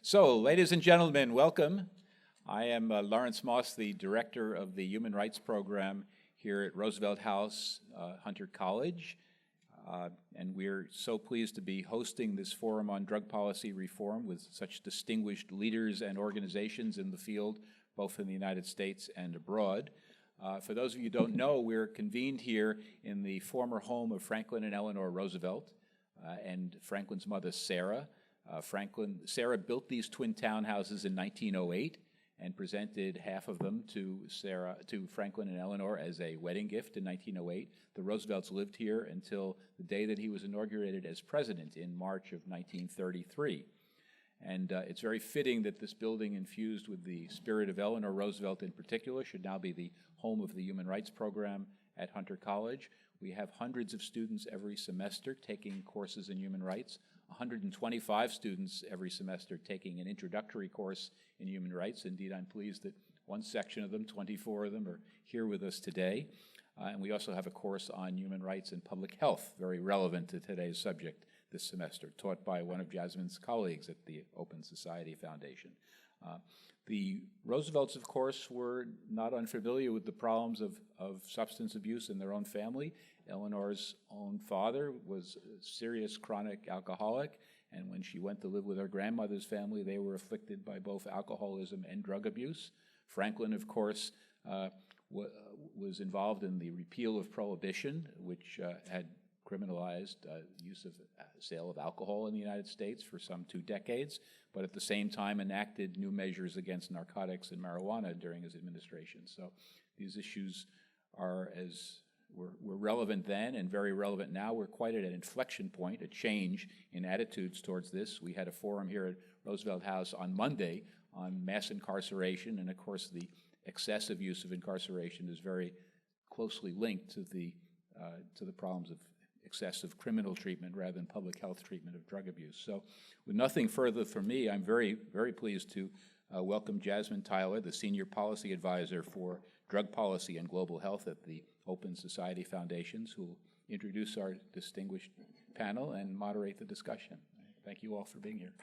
So, ladies and gentlemen, welcome. I am Lawrence Moss, the director of the Human Rights Program here at Roosevelt House, Hunter College. And we're so pleased to be hosting this forum on drug policy reform with such distinguished leaders and organizations in the field, both in the United States and abroad. For those of you who don't know, we're convened here in the former home of Franklin and Eleanor Roosevelt and Franklin's mother, Sarah. Sarah built these twin townhouses in 1908 and presented half of them to Franklin and Eleanor as a wedding gift in 1908. The Roosevelts lived here until the day that he was inaugurated as president in March of 1933. And it's very fitting that this building, infused with the spirit of Eleanor Roosevelt in particular, should now be the home of the Human Rights Program at Hunter College. We have hundreds of students every semester taking courses in human rights, 125 students every semester taking an introductory course in human rights. Indeed, I'm pleased that one section of them, 24 of them, are here with us today. And we also have a course on human rights and public health, very relevant to today's subject this semester, taught by one of Jasmine's colleagues at the Open Society Foundation. The Roosevelts, of course, were not unfamiliar with the problems of substance abuse in their own family. Eleanor's own father was a serious chronic alcoholic, and when she went to live with her grandmother's family, they were afflicted by both alcoholism and drug abuse. Franklin, of course, was involved in the repeal of prohibition, which had criminalized use of sale of alcohol in the United States for some 2 decades, but at the same time enacted new measures against narcotics and marijuana during his administration. So these issues were relevant then and very relevant now. We're quite at an inflection point, a change in attitudes towards this. We had a forum here at Roosevelt House on Monday on mass incarceration, and of course the excessive use of incarceration is very closely linked to the problems of excessive criminal treatment rather than public health treatment of drug abuse. So with nothing further from me, I'm very, very pleased to welcome Jasmine Tyler, the Senior Policy Advisor for Drug Policy and Global Health at the Open Society Foundations, who will introduce our distinguished panel and moderate the discussion. Thank you all for being here.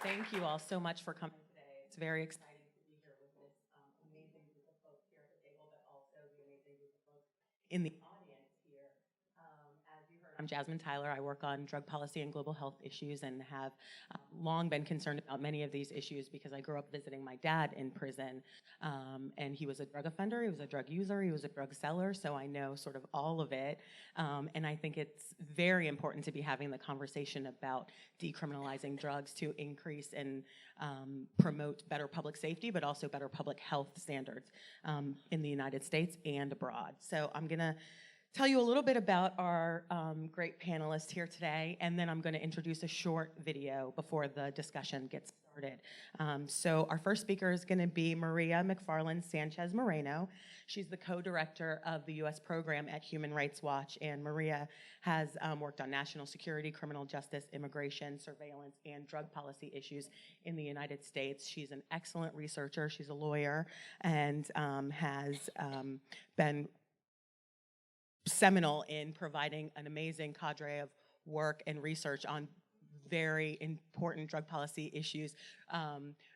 Thank you all so much for coming today. It's very exciting to be here with this amazing group of folks here at the table, but also the amazing group of folks in the audience here. As you heard, I'm Jasmine Tyler. I work on drug policy and global health issues and have long been concerned about many of these issues because I grew up visiting my dad in prison, and he was a drug offender, he was a drug user, he was a drug seller, so I know sort of all of it. And I think it's very important to be having the conversation about decriminalizing drugs to increase and promote better public safety, but also better public health standards in the United States and abroad. So I'm gonna tell you a little bit about our great panelists here today, and then I'm going to introduce a short video before the discussion gets started. So our first speaker is going to be Maria McFarland Sanchez Moreno. She's the co-director of the U.S. program at Human Rights Watch, and Maria has worked on national security, criminal justice, immigration, surveillance, and drug policy issues in the United States. She's an excellent researcher. She's a lawyer and has been seminal in providing an amazing cadre of work and research on very important drug policy issues,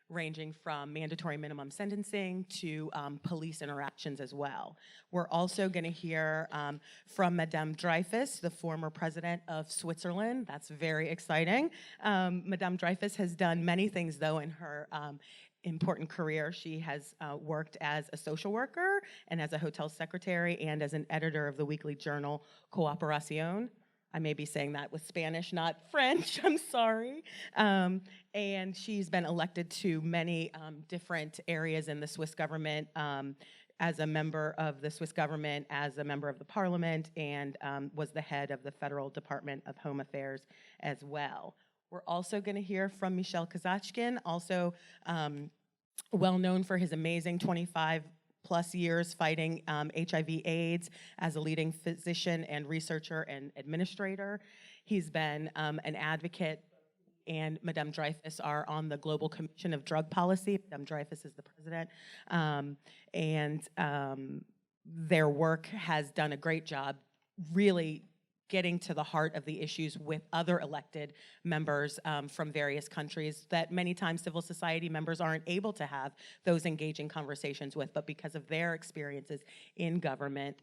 ranging from mandatory minimum sentencing to police interactions as well. We're also going to hear from Madame Dreifuss, the former president of Switzerland. That's very exciting. Madame Dreifuss has done many things, though, in her important career. She has worked as a social worker and as a hotel secretary and as an editor of the weekly journal Cooperación. I may be saying that with Spanish, not French, I'm sorry. And she's been elected to many different areas in the Swiss government as a member of the Swiss government, as a member of the parliament, and was the head of the Federal Department of Home Affairs as well. We're also going to hear from Michel Kazatchkine, also well known for his amazing 25-plus years fighting HIV/AIDS as a leading physician and researcher and administrator. He's been an advocate, and Madame Dreifuss are on the Global Commission of Drug Policy. Madame Dreifuss is the president, and their work has done a great job really getting to the heart of the issues with other elected members from various countries that many times civil society members aren't able to have those engaging conversations with, but because of their experiences in government,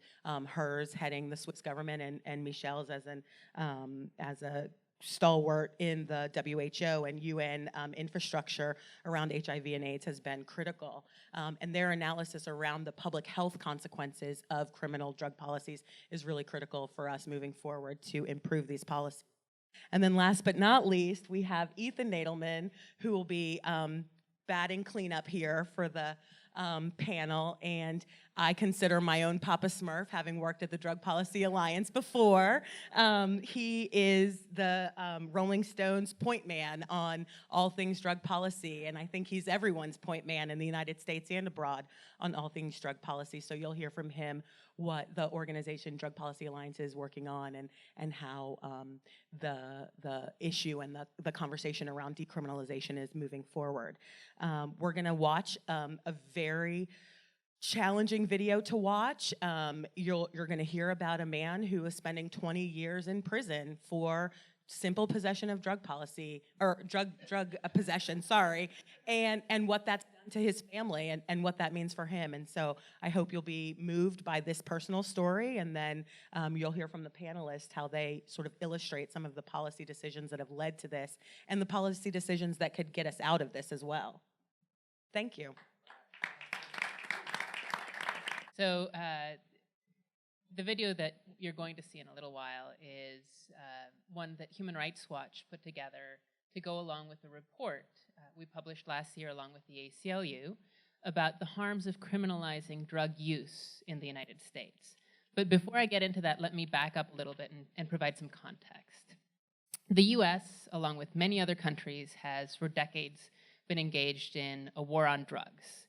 hers heading the Swiss government and Michel's as a stalwart in the WHO and UN infrastructure around HIV and AIDS has been critical. And their analysis around the public health consequences of criminal drug policies is really critical for us moving forward to improve these policies. And then last but not least, we have Ethan Nadelman, who will be batting cleanup here for the panel, and I consider my own Papa Smurf, having worked at the Drug Policy Alliance before. He is the Rolling Stones point man on all things drug policy, and I think he's everyone's point man in the United States and abroad on all things drug policy, so you'll hear from him what the organization Drug Policy Alliance is working on and how the issue and the conversation around decriminalization is moving forward. We're gonna watch a very challenging video to watch. You're gonna hear about a man who is spending 20 years in prison for simple possession of drug policy, or drug possession, sorry, and what that's done to his family and what that means for him. And so I hope you'll be moved by this personal story, and then you'll hear from the panelists how they sort of illustrate some of the policy decisions that have led to this and the policy decisions that could get us out of this as well. Thank you. So the video that you're going to see in a little while is one that Human Rights Watch put together to go along with the report we published last year along with the ACLU about the harms of criminalizing drug use in the United States. But before I get into that, let me back up a little bit and provide some context. The US, along with many other countries, has for decades been engaged in a war on drugs.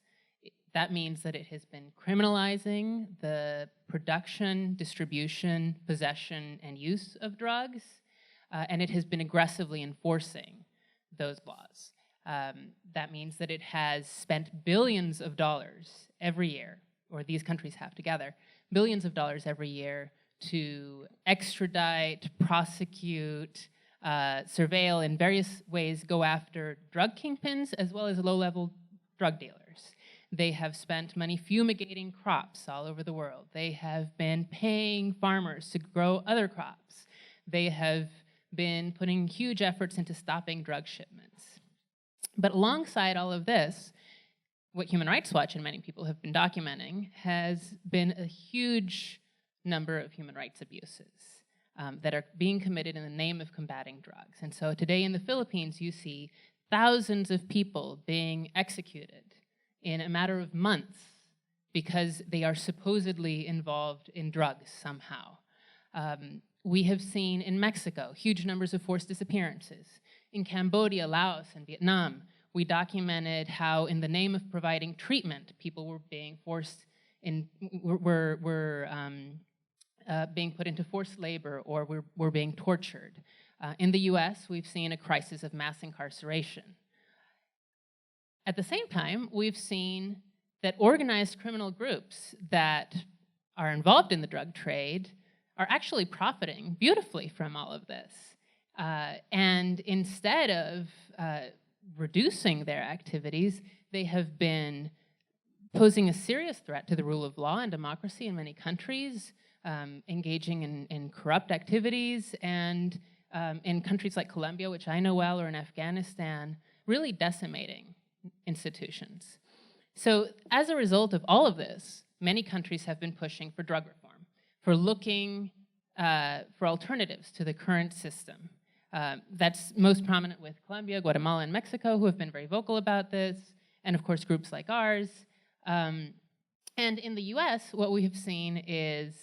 That means that it has been criminalizing the production, distribution, possession, and use of drugs, and it has been aggressively enforcing those laws. That means that it has spent billions of dollars every year, or these countries have together, billions of dollars every year to extradite, prosecute, surveil, in various ways go after drug kingpins as well as low-level drug dealers. They have spent money fumigating crops all over the world. They have been paying farmers to grow other crops. They have been putting huge efforts into stopping drug shipments. But alongside all of this, what Human Rights Watch and many people have been documenting has been a huge number of human rights abuses that are being committed in the name of combating drugs. And so today in the Philippines, you see thousands of people being executed in a matter of months because they are supposedly involved in drugs somehow. We have seen in Mexico huge numbers of forced disappearances. In Cambodia, Laos, and Vietnam, we documented how in the name of providing treatment, people were being forced in, being put into forced labor or were being tortured. In the US, we've seen a crisis of mass incarceration. At the same time, we've seen that organized criminal groups that are involved in the drug trade are actually profiting beautifully from all of this. And instead of reducing their activities, they have been posing a serious threat to the rule of law and democracy in many countries, engaging in corrupt activities, and in countries like Colombia, which I know well, or in Afghanistan, really decimating institutions. So as a result of all of this, many countries have been pushing for drug reform, for looking for alternatives to the current system. That's most prominent with Colombia, Guatemala, and Mexico, who have been very vocal about this, and of course groups like ours. And in the US, what we have seen is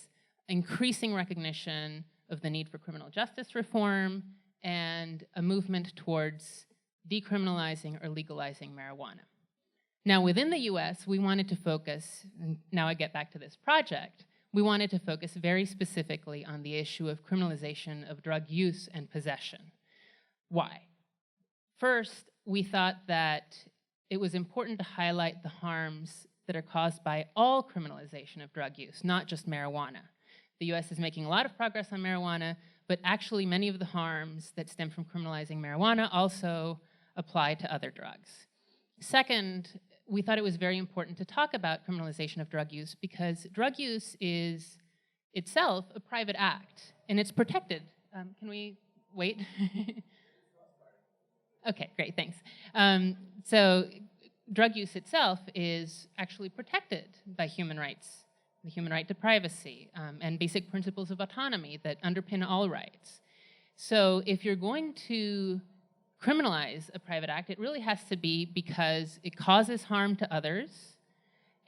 increasing recognition of the need for criminal justice reform and a movement towards decriminalizing or legalizing marijuana. Now, within the US, we wanted to focus, and now I get back to this project, we wanted to focus very specifically on the issue of criminalization of drug use and possession. Why? First, we thought that it was important to highlight the harms that are caused by all criminalization of drug use, not just marijuana. the US is making a lot of progress on marijuana, but actually many of the harms that stem from criminalizing marijuana also apply to other drugs. Second, we thought it was very important to talk about criminalization of drug use because drug use is itself a private act, and it's protected. Can we wait? Okay, great, thanks. So drug use itself is actually protected by human rights, the human right to privacy, and basic principles of autonomy that underpin all rights. So if you're going to criminalize a private act, it really has to be because it causes harm to others,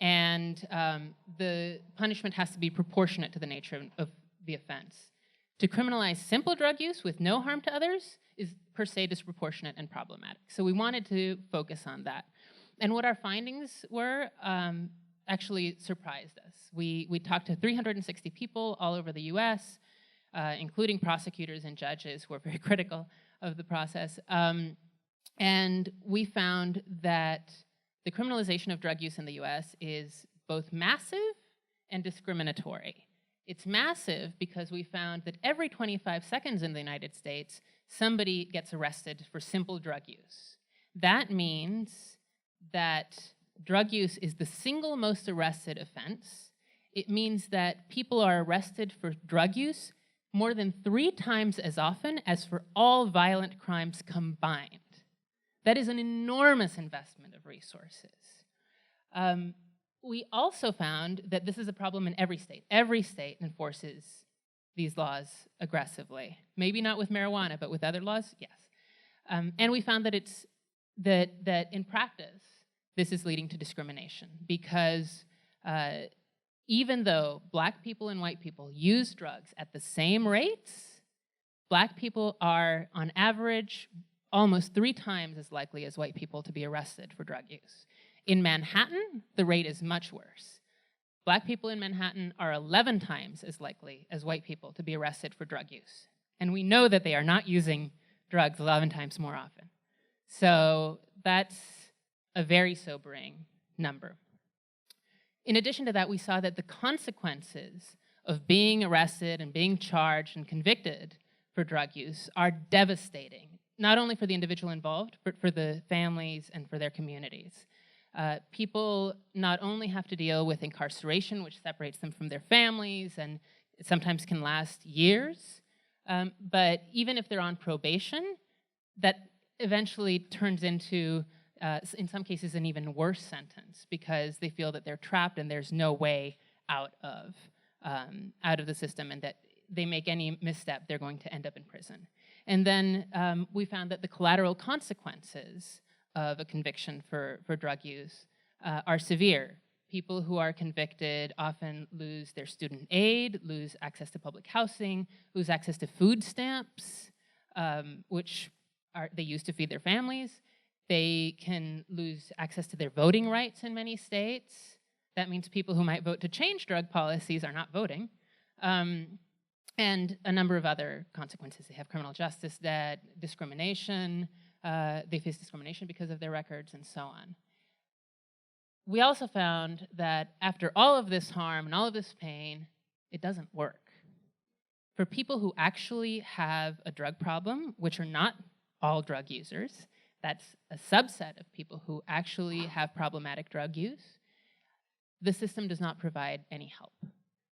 and the punishment has to be proportionate to the nature of the offense. To criminalize simple drug use with no harm to others is per se disproportionate and problematic. So we wanted to focus on that. And what our findings were actually surprised us. We talked to 360 people all over the US, including prosecutors and judges who were very critical of the process. And we found that the criminalization of drug use in the US is both massive and discriminatory. It's massive because we found that every 25 seconds in the United States, somebody gets arrested for simple drug use. That means that drug use is the single most arrested offense. It means that people are arrested for drug use more than 3 times as often as for all violent crimes combined. That is an enormous investment of resources. We also found that this is a problem in every state. Every state enforces these laws aggressively. Maybe not with marijuana, but with other laws, yes. And we found that that in practice, this is leading to discrimination because even though black people and white people use drugs at the same rates, black people are, on average, almost 3 times as likely as white people to be arrested for drug use. In Manhattan, the rate is much worse. Black people in Manhattan are 11 times as likely as white people to be arrested for drug use. And we know that they are not using drugs 11 times more often. So that's a very sobering number. In addition to that, we saw that the consequences of being arrested and being charged and convicted for drug use are devastating, not only for the individual involved, but for the families and for their communities. People not only have to deal with incarceration, which separates them from their families and it sometimes can last years, but even if they're on probation, that eventually turns into, in some cases, an even worse sentence because they feel that they're trapped and there's no way out of the system, and that they make any misstep, they're going to end up in prison. And then we found that the collateral consequences of a conviction for drug use are severe. People who are convicted often lose their student aid, lose access to public housing, lose access to food stamps, which they use to feed their families. They can lose access to their voting rights in many states. That means people who might vote to change drug policies are not voting. And a number of other consequences. They have criminal justice debt, discrimination, they face discrimination because of their records, and so on. We also found that after all of this harm and all of this pain, it doesn't work. For people who actually have a drug problem, which are not all drug users, that's a subset of people who actually have problematic drug use, the system does not provide any help.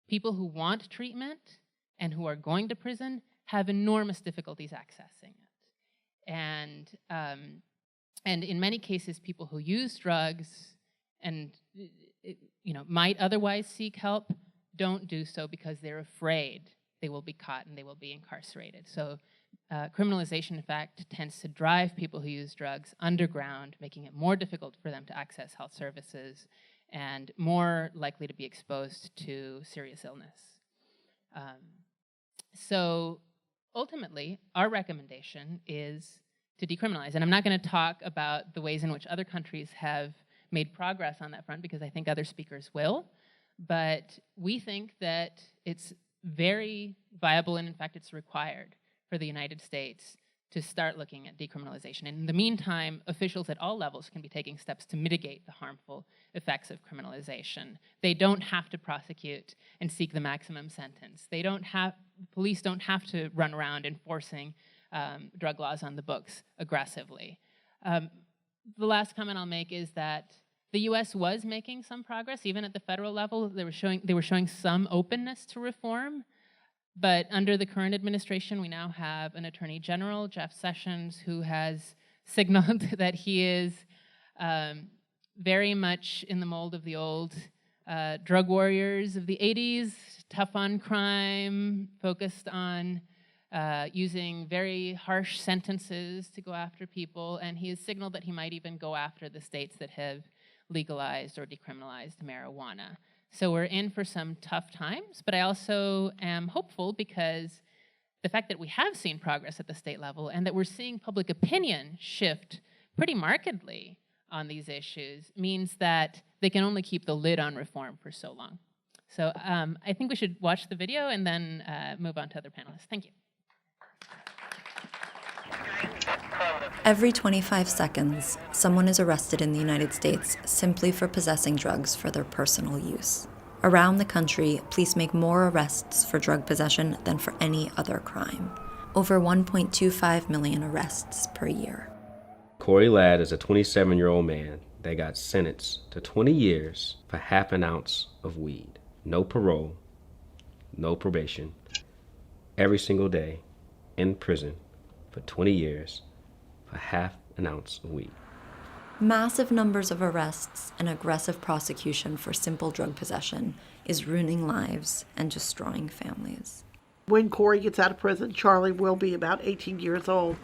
People who want treatment and who are going to prison have enormous difficulties accessing it. And in many cases, people who use drugs and might otherwise seek help don't do so because they're afraid they will be caught and they will be incarcerated. So criminalization, in fact, tends to drive people who use drugs underground, making it more difficult for them to access health services and more likely to be exposed to serious illness. So ultimately, our recommendation is to decriminalize. And I'm not going to talk about the ways in which other countries have made progress on that front because I think other speakers will. But we think that it's very viable and in fact it's required for the United States to start looking at decriminalization. In the meantime, officials at all levels can be taking steps to mitigate the harmful effects of criminalization. They don't have to prosecute and seek the maximum sentence. Police don't have to run around enforcing drug laws on the books aggressively. The last comment I'll make is that the U.S. was making some progress, even at the federal level. They were showing some openness to reform. But under the current administration, we now have an Attorney General, Jeff Sessions, who has signaled that he is very much in the mold of the old drug warriors of the 80s, tough on crime, focused on using very harsh sentences to go after people, and he has signaled that he might even go after the states that have legalized or decriminalized marijuana. So we're in for some tough times, but I also am hopeful because the fact that we have seen progress at the state level and that we're seeing public opinion shift pretty markedly on these issues means that they can only keep the lid on reform for so long. So I think we should watch the video and then move on to other panelists. Thank you. Every 25 seconds, someone is arrested in the United States simply for possessing drugs for their personal use. Around the country, police make more arrests for drug possession than for any other crime. Over 1.25 million arrests per year. Corey Ladd is a 27-year-old man that got sentenced to 20 years for half an ounce of weed. No parole, no probation. Every single day in prison for 20 years for half an ounce of weed. Massive numbers of arrests and aggressive prosecution for simple drug possession is ruining lives and destroying families. When Corey gets out of prison, Charlie will be about 18 years old.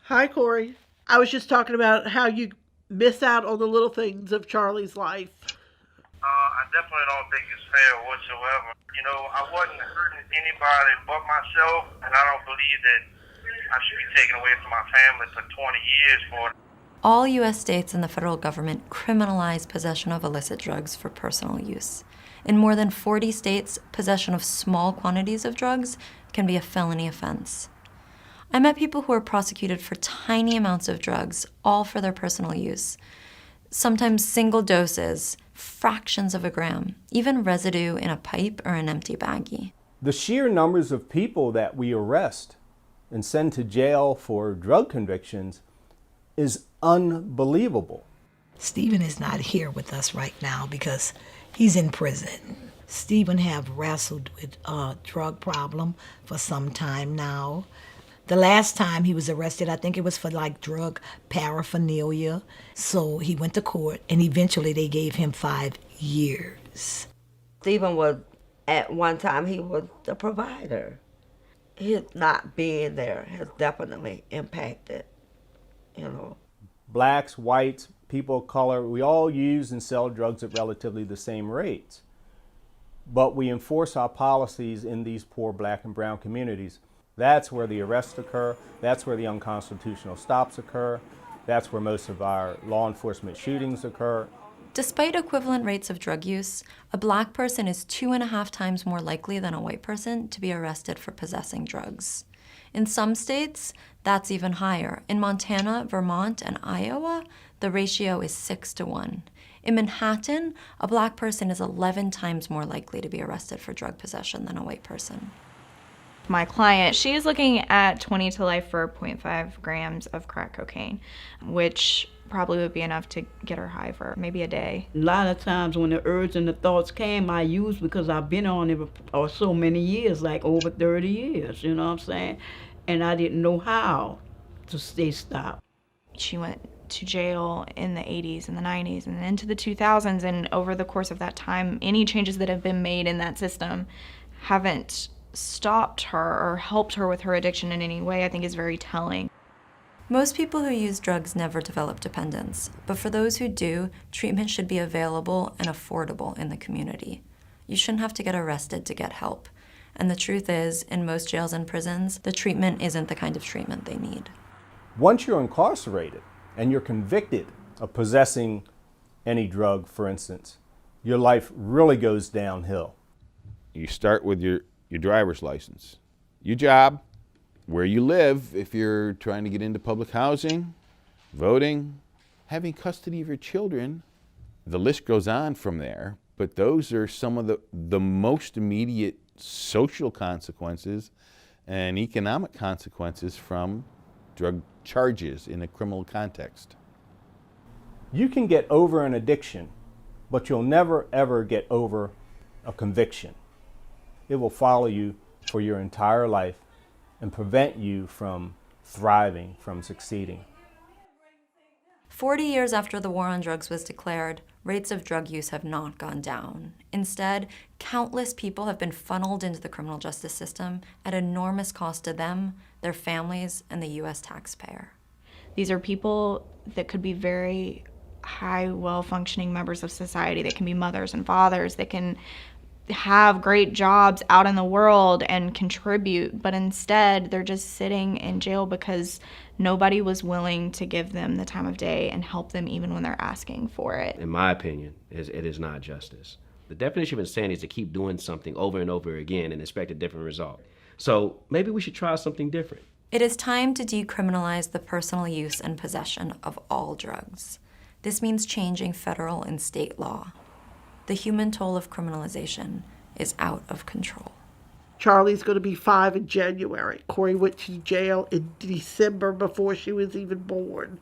Hi, Corey. I was just talking about how you miss out on the little things of Charlie's life. I definitely don't think it's fair whatsoever. You know, I wasn't hurting anybody but myself, and I don't believe that I should be taken away from my family for 20 years for it. All U.S. states and the federal government criminalize possession of illicit drugs for personal use. In more than 40 states, possession of small quantities of drugs can be a felony offense. I met people who are prosecuted for tiny amounts of drugs, all for their personal use. Sometimes single doses, fractions of a gram, even residue in a pipe or an empty baggie. The sheer numbers of people that we arrest and send to jail for drug convictions is unbelievable. Stephen is not here with us right now because he's in prison. Stephen have wrestled with a drug problem for some time now. The last time he was arrested, I think it was for like drug paraphernalia. So he went to court and eventually they gave him 5 years. Stephen was, at one time, he was the provider. His not being there has definitely impacted, you know. Blacks, whites, people of color, we all use and sell drugs at relatively the same rates. But we enforce our policies in these poor black and brown communities. That's where the arrests occur. That's where the unconstitutional stops occur. That's where most of our law enforcement shootings occur. Despite equivalent rates of drug use, a black person is 2.5 times more likely than a white person to be arrested for possessing drugs. In some states, that's even higher. In Montana, Vermont, and Iowa, the ratio is 6-to-1. In Manhattan, a black person is 11 times more likely to be arrested for drug possession than a white person. My client, she is looking at 20 to life for 0.5 grams of crack cocaine, which probably would be enough to get her high for maybe a day. A lot of times when the urge and the thoughts came, I used because I've been on it for so many years, like over 30 years, you know what I'm saying? And I didn't know how to stay stopped. She went to jail in the 80s and the 90s and into the 2000s, and over the course of that time, any changes that have been made in that system haven't stopped her or helped her with her addiction in any way, I think is very telling. Most people who use drugs never develop dependence, but for those who do, treatment should be available and affordable in the community. You shouldn't have to get arrested to get help. And the truth is, in most jails and prisons, the treatment isn't the kind of treatment they need. Once you're incarcerated and you're convicted of possessing any drug, for instance, your life really goes downhill. You start with your driver's license. Your job where you live, if you're trying to get into public housing, voting, having custody of your children. The list goes on from there, but those are some of the most immediate social consequences and economic consequences from drug charges in a criminal context. You can get over an addiction, but you'll never ever get over a conviction. It will follow you for your entire life and prevent you from thriving, from succeeding. 40 years after the war on drugs was declared, rates of drug use have not gone down. Instead, countless people have been funneled into the criminal justice system at enormous cost to them, their families, and the U.S. taxpayer. These are people that could be very high, well-functioning members of society. They can be mothers and fathers. They can have great jobs out in the world and contribute, but instead they're just sitting in jail because nobody was willing to give them the time of day and help them even when they're asking for it. In my opinion, it is not justice. The definition of insanity is to keep doing something over and over again and expect a different result. So maybe we should try something different. It is time to decriminalize the personal use and possession of all drugs. This means changing federal and state law. The human toll of criminalization is out of control. Charlie's going to be 5 in January. Corey went to jail in December before she was even born.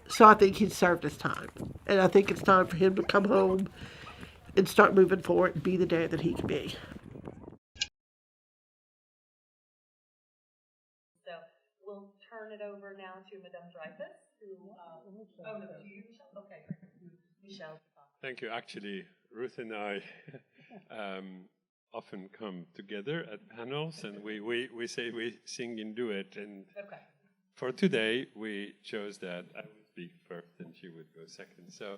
So I think he's served his time. And I think it's time for him to come home and start moving forward and be the dad that he can be. So we'll turn it over now to Madame Dreifuss, who, oh no, to you, Michel? Okay, Michel. Thank you. Actually, Ruth and I often come together at panels, and we say we sing in duet. And for today, we chose that I would speak first and she would go second. So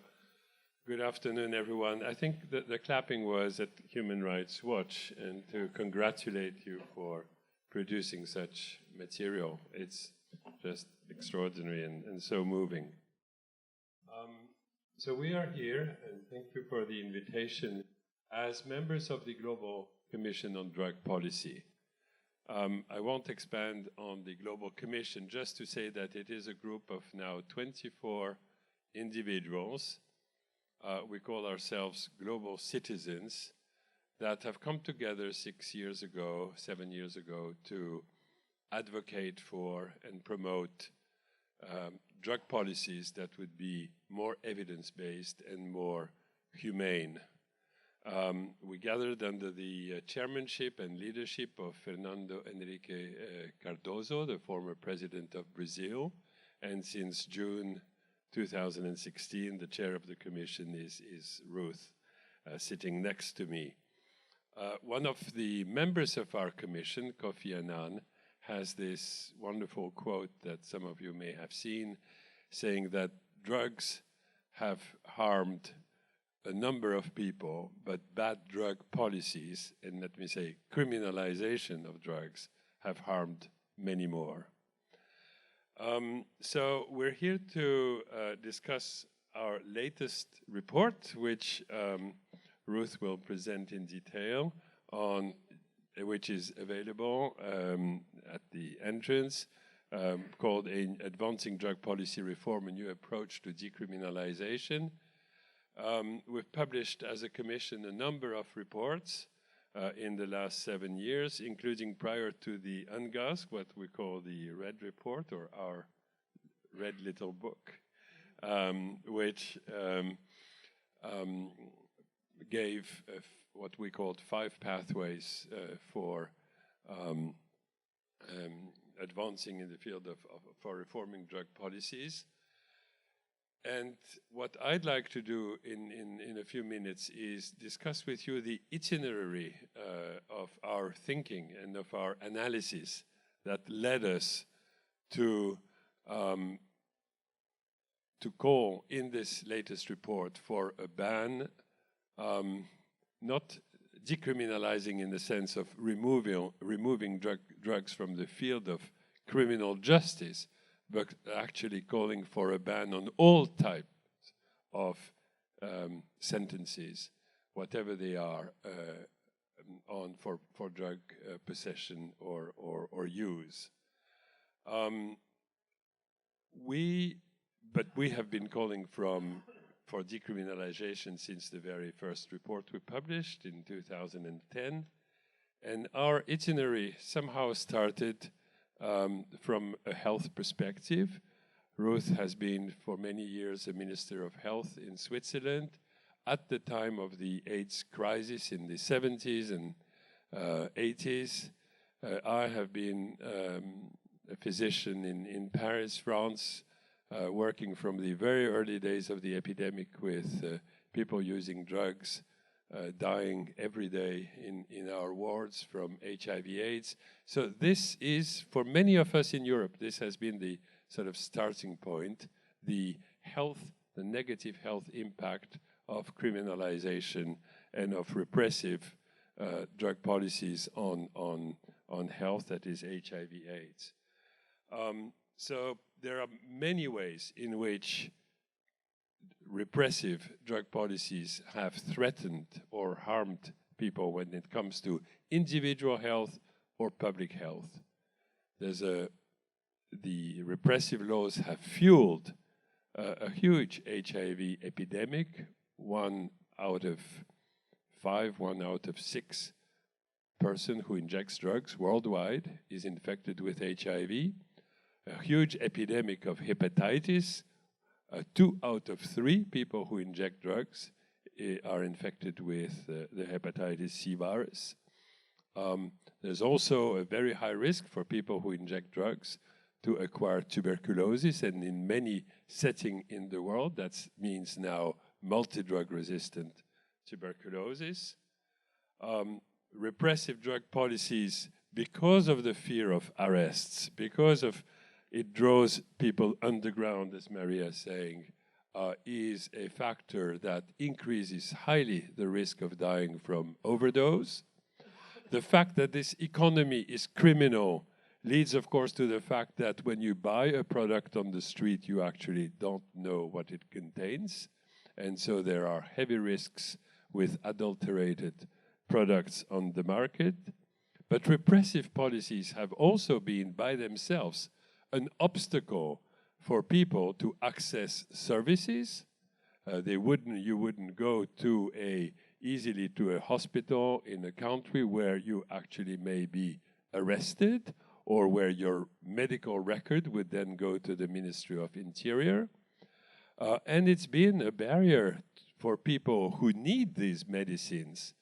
good afternoon, everyone. I think that the clapping was at Human Rights Watch, and to congratulate you for producing such material. It's just extraordinary and so moving. So we are here, and thank you for the invitation, as members of the Global Commission on Drug Policy. I won't expand on the Global Commission, just to say that it is a group of now 24 individuals. We call ourselves global citizens that have come together 7 years ago, to advocate for and promote drug policies that would be more evidence-based and more humane. We gathered under the chairmanship and leadership of Fernando Henrique Cardoso, the former president of Brazil, and since June 2016, the chair of the commission is Ruth, sitting next to me. One of the members of our commission, Kofi Annan, has this wonderful quote that some of you may have seen, saying that drugs have harmed a number of people, but bad drug policies, and let me say criminalization of drugs, have harmed many more. So we're here to discuss our latest report, which Ruth will present in detail, on which is available at the entrance, called Advancing Drug Policy Reform, a New Approach to Decriminalization. We've published as a commission a number of reports in the last 7 years, including prior to the UNGAS, what we call the Red Report, or our Red Little Book, which gave what we called 5 pathways for advancing in the field for reforming drug policies. And what I'd like to do in a few minutes is discuss with you the itinerary of our thinking and of our analysis that led us to call in this latest report for a ban, not decriminalizing in the sense of removing drugs from the field of criminal justice, but actually calling for a ban on all types of sentences, whatever they are, for drug possession or use. But we have been calling for decriminalization since the very first report we published in 2010. And our itinerary somehow started from a health perspective. Ruth has been for many years a Minister of Health in Switzerland. At the time of the AIDS crisis in the 70s and 80s, I have been a physician in Paris, France, working from the very early days of the epidemic with people using drugs, dying every day in our wards from HIV/AIDS. So this is, for many of us in Europe, this has been the sort of starting point, the negative health impact of criminalization and of repressive drug policies on health, that is HIV/AIDS. So there are many ways in which repressive drug policies have threatened or harmed people when it comes to individual health or public health. The repressive laws have fueled a huge HIV epidemic. 1 out of 5, 1 out of 6 person who injects drugs worldwide is infected with HIV. A huge epidemic of hepatitis. 2 out of 3 people who inject drugs are infected with the hepatitis C virus. There's also a very high risk for people who inject drugs to acquire tuberculosis, and in many settings in the world, that means now multi-drug resistant tuberculosis. Repressive drug policies, because of the fear of arrests, because of it draws people underground, as Maria is saying, is a factor that increases highly the risk of dying from overdose. The fact that this economy is criminal leads, of course, to the fact that when you buy a product on the street, you actually don't know what it contains. And so there are heavy risks with adulterated products on the market. But repressive policies have also been, by themselves, an obstacle for people to access services. You wouldn't go easily to a hospital in a country where you actually may be arrested, or where your medical record would then go to the Ministry of Interior. And it's been a barrier for people who need these medicines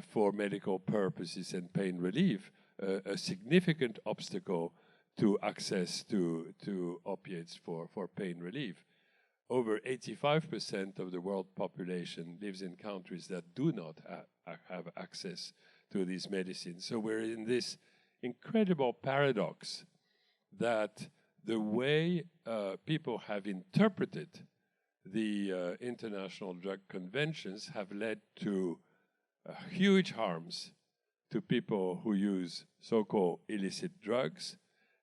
for medical purposes and pain relief, a significant obstacle to access to opiates for pain relief. Over 85% of the world population lives in countries that do not have access to these medicines. So we're in this incredible paradox that the way people have interpreted the international drug conventions have led to huge harms to people who use so-called illicit drugs,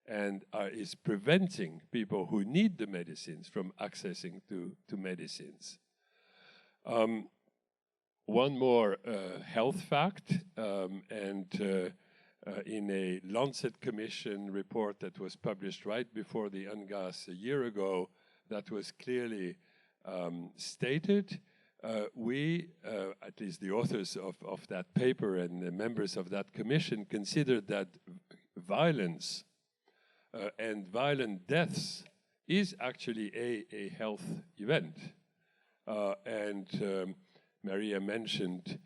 and is preventing people who need the medicines from accessing to medicines. One more health fact, in a Lancet Commission report that was published right before the UNGAS a year ago, that was clearly stated. We, at least the authors of that paper and the members of that commission, considered that violence and violent deaths is actually a health event. Maria mentioned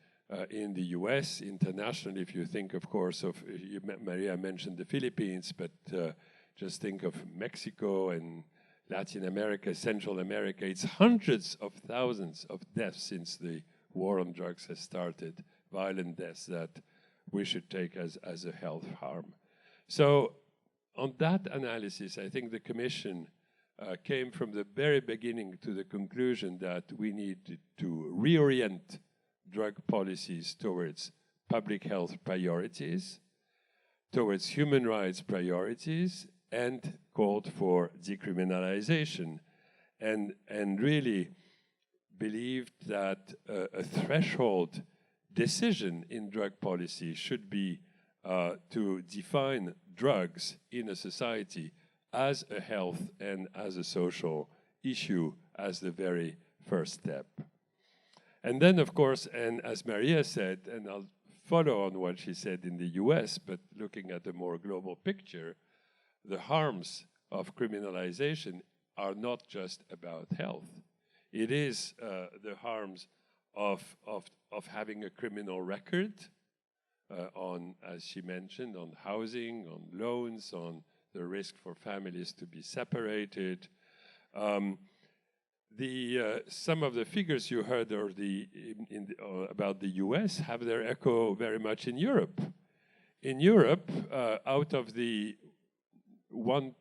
in the US, internationally, if you think, of course, Maria mentioned the Philippines, but just think of Mexico and Latin America, Central America. It's hundreds of thousands of deaths since the war on drugs has started, violent deaths that we should take as a health harm. So on that analysis, I think the Commission came from the very beginning to the conclusion that we need to reorient drug policies towards public health priorities, towards human rights priorities, and called for decriminalization, and really believed that a threshold decision in drug policy should be to define drugs in a society as a health and as a social issue as the very first step. And then, of course, and as Maria said, and I'll follow on what she said in the US, but looking at the more global picture, the harms of criminalization are not just about health. It is the harms of having a criminal record on, as she mentioned, on housing, on loans, on the risk for families to be separated. Some of the figures you heard about the US have their echo very much in Europe. In Europe, out of the 1.4,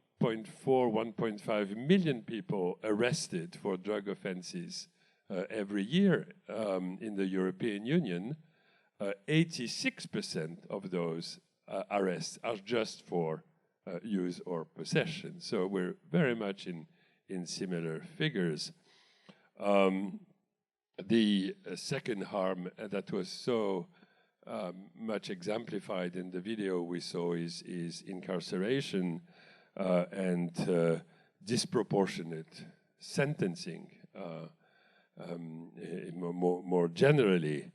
1.5 million people arrested for drug offenses every year in the European Union, 86% of those arrests are just for use or possession. So we're very much in similar figures. The second harm that was so much exemplified in the video we saw is incarceration and disproportionate sentencing more generally.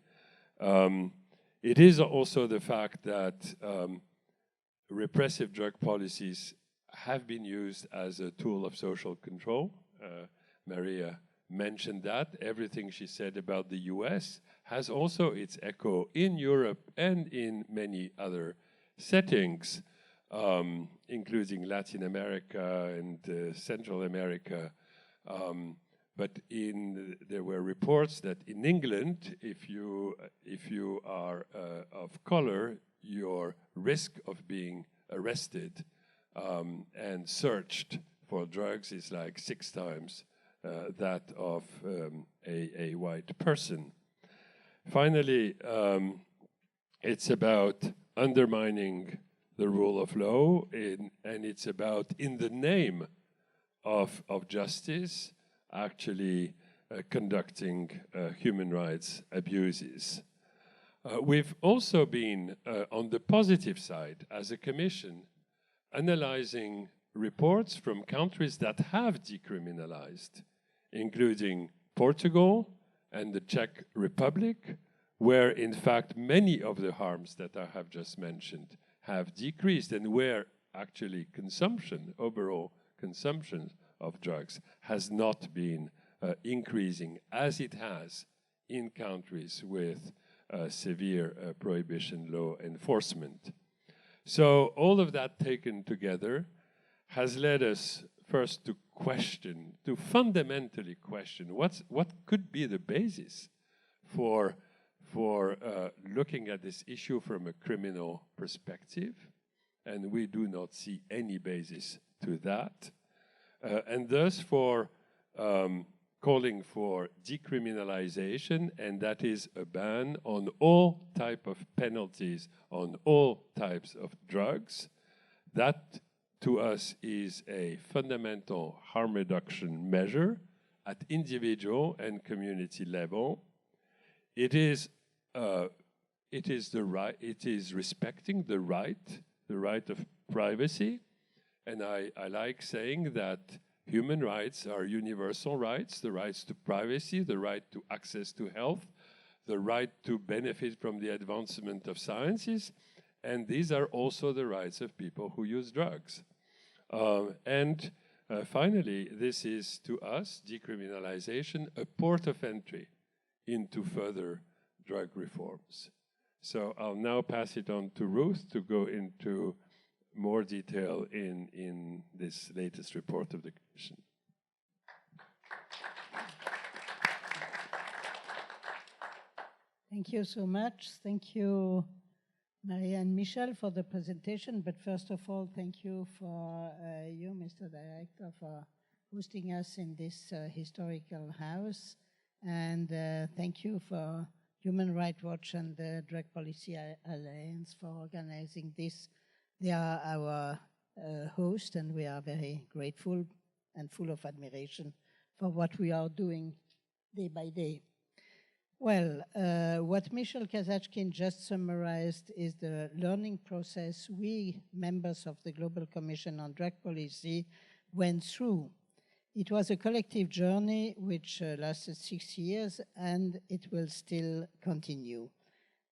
It is also the fact that repressive drug policies have been used as a tool of social control. Maria mentioned that. Everything she said about the US has also its echo in Europe and in many other settings, including Latin America and Central America. But there were reports that in England, if you are of color, your risk of being arrested and searched for drugs is like 6 times that of a white person. Finally, it's about undermining the rule of law, and it's about, in the name of justice, actually conducting human rights abuses. We've also been, on the positive side, as a commission, analyzing reports from countries that have decriminalized, including Portugal and the Czech Republic, where in fact many of the harms that I have just mentioned have decreased, and where actually overall consumption of drugs has not been increasing as it has in countries with severe prohibition law enforcement. So all of that taken together has led us first to fundamentally question what could be the basis for looking at this issue from a criminal perspective, and we do not see any basis to that, and thus for calling for decriminalization, and that is a ban on all type of penalties on all types of drugs. That, to us, is a fundamental harm reduction measure at individual and community level. It is respecting the right of privacy, and I like saying that human rights are universal rights: the rights to privacy, the right to access to health, the right to benefit from the advancement of sciences, and these are also the rights of people who use drugs. Finally, this is, to us, decriminalization, a port of entry into further drug reforms. So I'll now pass it on to Ruth to go into more detail in this latest report of the Commission. Thank you so much. Thank you, Maria and Michel, for the presentation. But first of all, thank you for you, Mr. Director, for hosting us in this historical house. And thank you for Human Rights Watch and the Drug Policy Alliance for organizing this. They are our host, and we are very grateful and full of admiration for what we are doing day by day. Well, what Michel Kazatchkine just summarized is the learning process we, members of the Global Commission on Drug Policy, went through. It was a collective journey which lasted 6 years, and it will still continue.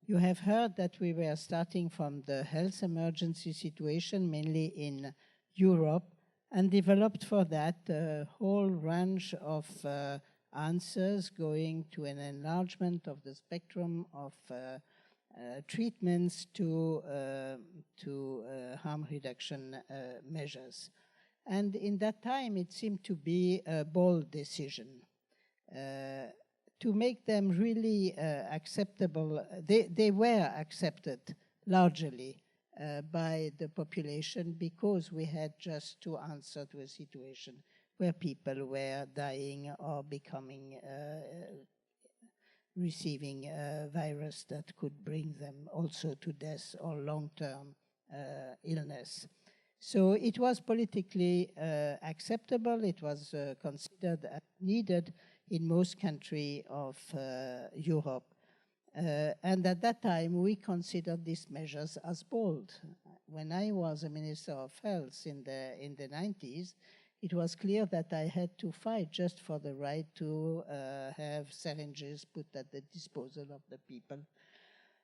You have heard that we were starting from the health emergency situation, mainly in Europe, and developed for that a whole range of answers going to an enlargement of the spectrum of treatments to harm reduction measures. And in that time, it seemed to be a bold decision. To make them really acceptable, they were accepted largely by the population because we had just to answer to a situation where people were dying or becoming, receiving a virus that could bring them also to death or long-term illness. So it was politically acceptable, it was considered needed in most countries of Europe. And at that time, we considered these measures as bold. When I was a Minister of Health in the 90s, it was clear that I had to fight just for the right to have syringes put at the disposal of the people.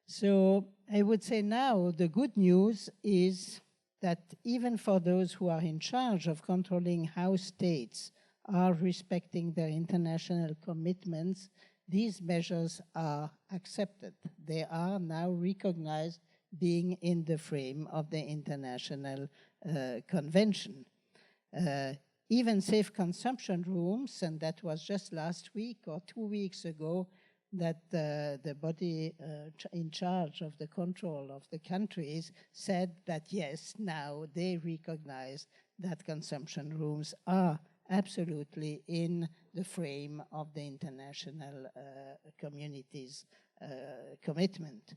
So I would say now the good news is that even for those who are in charge of controlling how states are respecting their international commitments, these measures are accepted. They are now recognized being in the frame of the international convention. Even safe consumption rooms, and that was just last week or 2 weeks ago, that the body in charge of the control of the countries said that yes, now they recognize that consumption rooms are absolutely in the frame of the international community's commitment.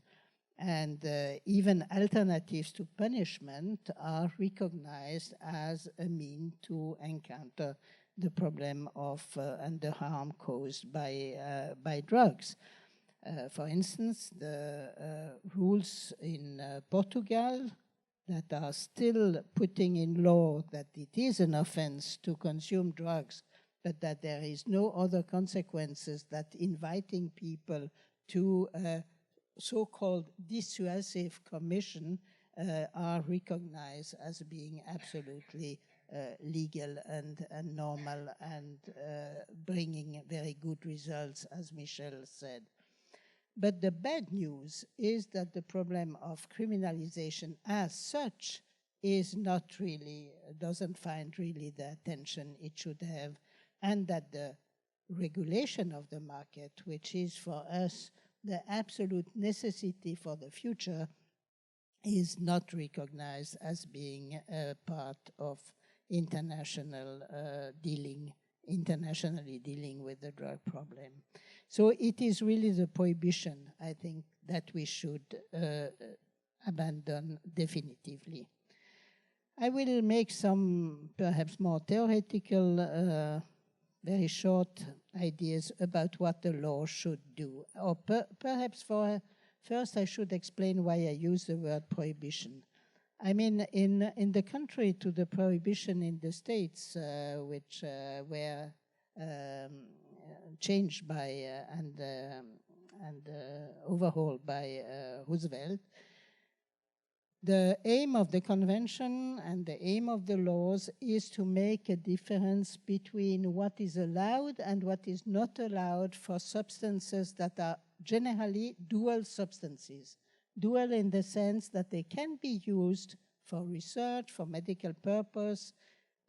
And even alternatives to punishment are recognized as a mean to encounter the problem of and the harm caused by drugs. For instance, the rules in Portugal that are still putting in law that it is an offense to consume drugs, but that there is no other consequences that inviting people to a so-called dissuasive commission are recognized as being absolutely legal and normal and bringing very good results, as Michel said. But the bad news is that the problem of criminalization as such is not really, doesn't find really the attention it should have, and that the regulation of the market, which is for us the absolute necessity for the future, is not recognized as being a part of internationally dealing with the drug problem. So it is really the prohibition, I think, that we should abandon definitively. I will make some perhaps more theoretical, very short ideas about what the law should do. Or perhaps first I should explain why I use the word prohibition. I mean, in the contrary to the prohibition in the States, which were changed by and overhauled by Roosevelt, the aim of the convention and the aim of the laws is to make a difference between what is allowed and what is not allowed for substances that are generally dual substances. Dual in the sense that they can be used for research, for medical purpose,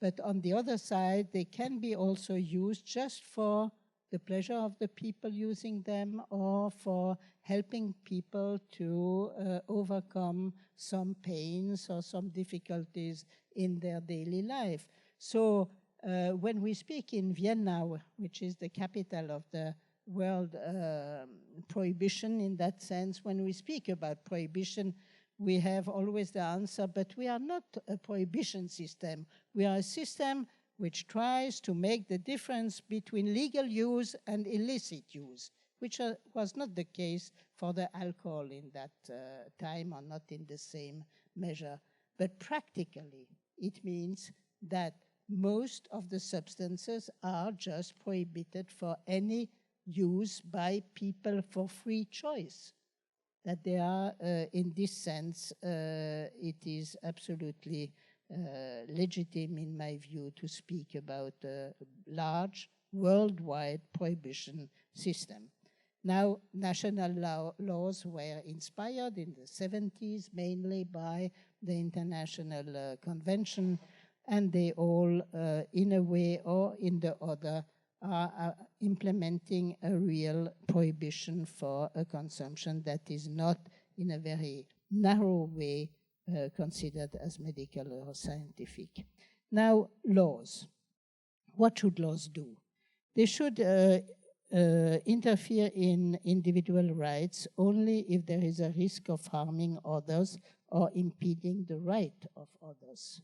but on the other side, they can be also used just for the pleasure of the people using them or for helping people to overcome some pains or some difficulties in their daily life. So when we speak in Vienna, which is the capital of the world prohibition in that sense, when we speak about prohibition, we have always the answer, but we are not a prohibition system. We are a system which tries to make the difference between legal use and illicit use. which was not the case for the alcohol in that time, or not in the same measure. But practically, it means that most of the substances are just prohibited for any use by people for free choice. That they are, in this sense, it is absolutely legitimate, in my view, to speak about a large worldwide prohibition system. Now, national laws were inspired in the 70s mainly by the International Convention, and they all, in a way or in the other, are implementing a real prohibition for a consumption that is not in a very narrow way considered as medical or scientific. Now, laws. What should laws do? They should interfere in individual rights only if there is a risk of harming others or impeding the right of others.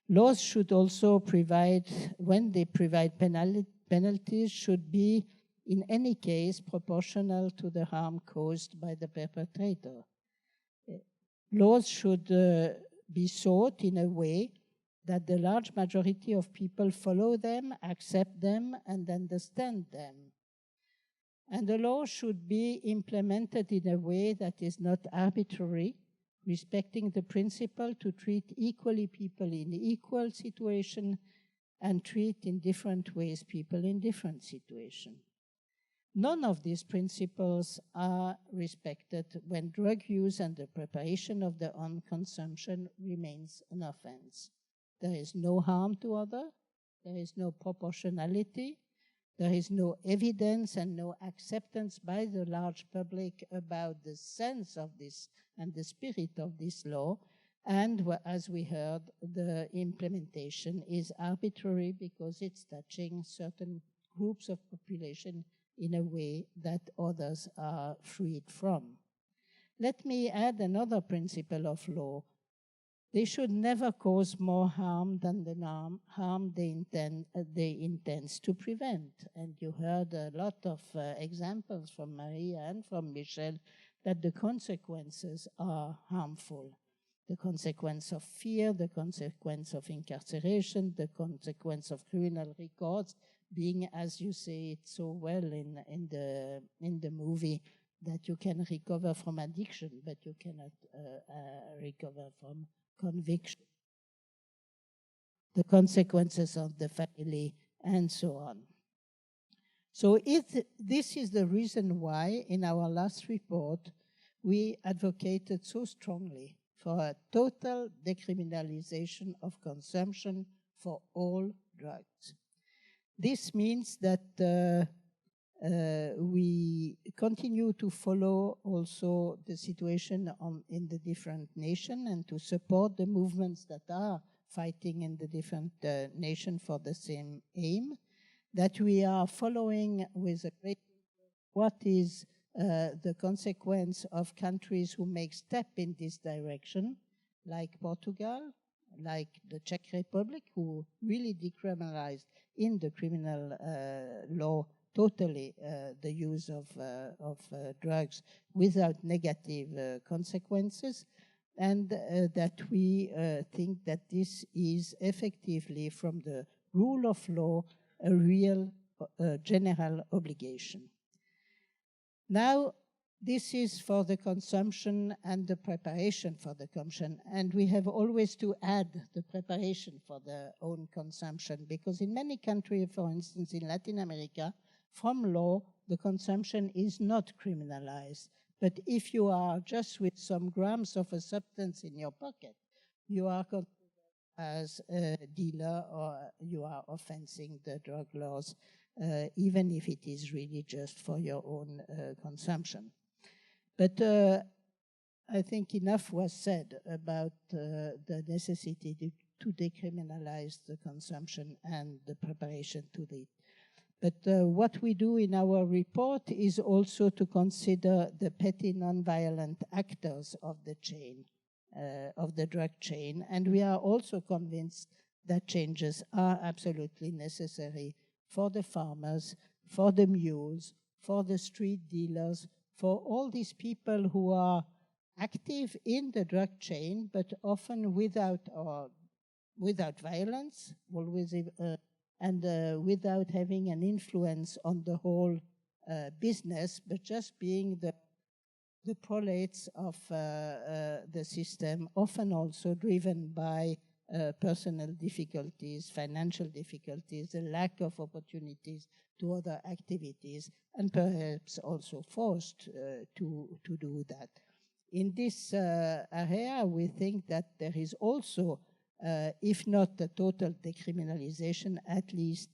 Laws should also provide, when they provide penalties, should be in any case proportional to the harm caused by the perpetrator. Laws should be sought in a way that the large majority of people follow them, accept them, and understand them. And the law should be implemented in a way that is not arbitrary, respecting the principle to treat equally people in equal situation and treat in different ways people in different situations. None of these principles are respected when drug use and the preparation of their own consumption remains an offense. There is no harm to others, there is no proportionality, there is no evidence and no acceptance by the large public about the sense of this and the spirit of this law. And as we heard, the implementation is arbitrary because it's touching certain groups of population in a way that others are freed from. Let me add another principle of law. They should never cause more harm than the harm they intend to prevent. And you heard a lot of examples from Maria and from Michel that the consequences are harmful. The consequence of fear, the consequence of incarceration, the consequence of criminal records, being, as you say it so well in the movie, that you can recover from addiction, but you cannot recover from conviction. The consequences of the family, and so on. So this is the reason why, in our last report, we advocated so strongly for a total decriminalization of consumption for all drugs. This means that we continue to follow also the situation in the different nations and to support the movements that are fighting in the different nations for the same aim, that we are following with a great what is the consequence of countries who make steps in this direction, like Portugal, like the Czech Republic, who really decriminalized in the criminal law totally the use of drugs without negative consequences, and that we think that this is effectively, from the rule of law, a real general obligation. Now, this is for the consumption and the preparation for the consumption, and we have always to add the preparation for the own consumption, because in many countries, for instance in Latin America, from law, the consumption is not criminalized. But if you are just with some grams of a substance in your pocket, you are considered as a dealer, or you are offending the drug laws, even if it is really just for your own consumption. But I think enough was said about the necessity to decriminalize the consumption and the preparation to it. But what we do in our report is also to consider the petty nonviolent actors of the chain, of the drug chain, and we are also convinced that changes are absolutely necessary for the farmers, for the mules, for the street dealers, for all these people who are active in the drug chain, but often without violence, always, and without having an influence on the whole business, but just being the prolates of the system, often also driven by personal difficulties, financial difficulties, the lack of opportunities to other activities, and perhaps also forced to do that. In this area, we think that there is also, if not the total decriminalization, at least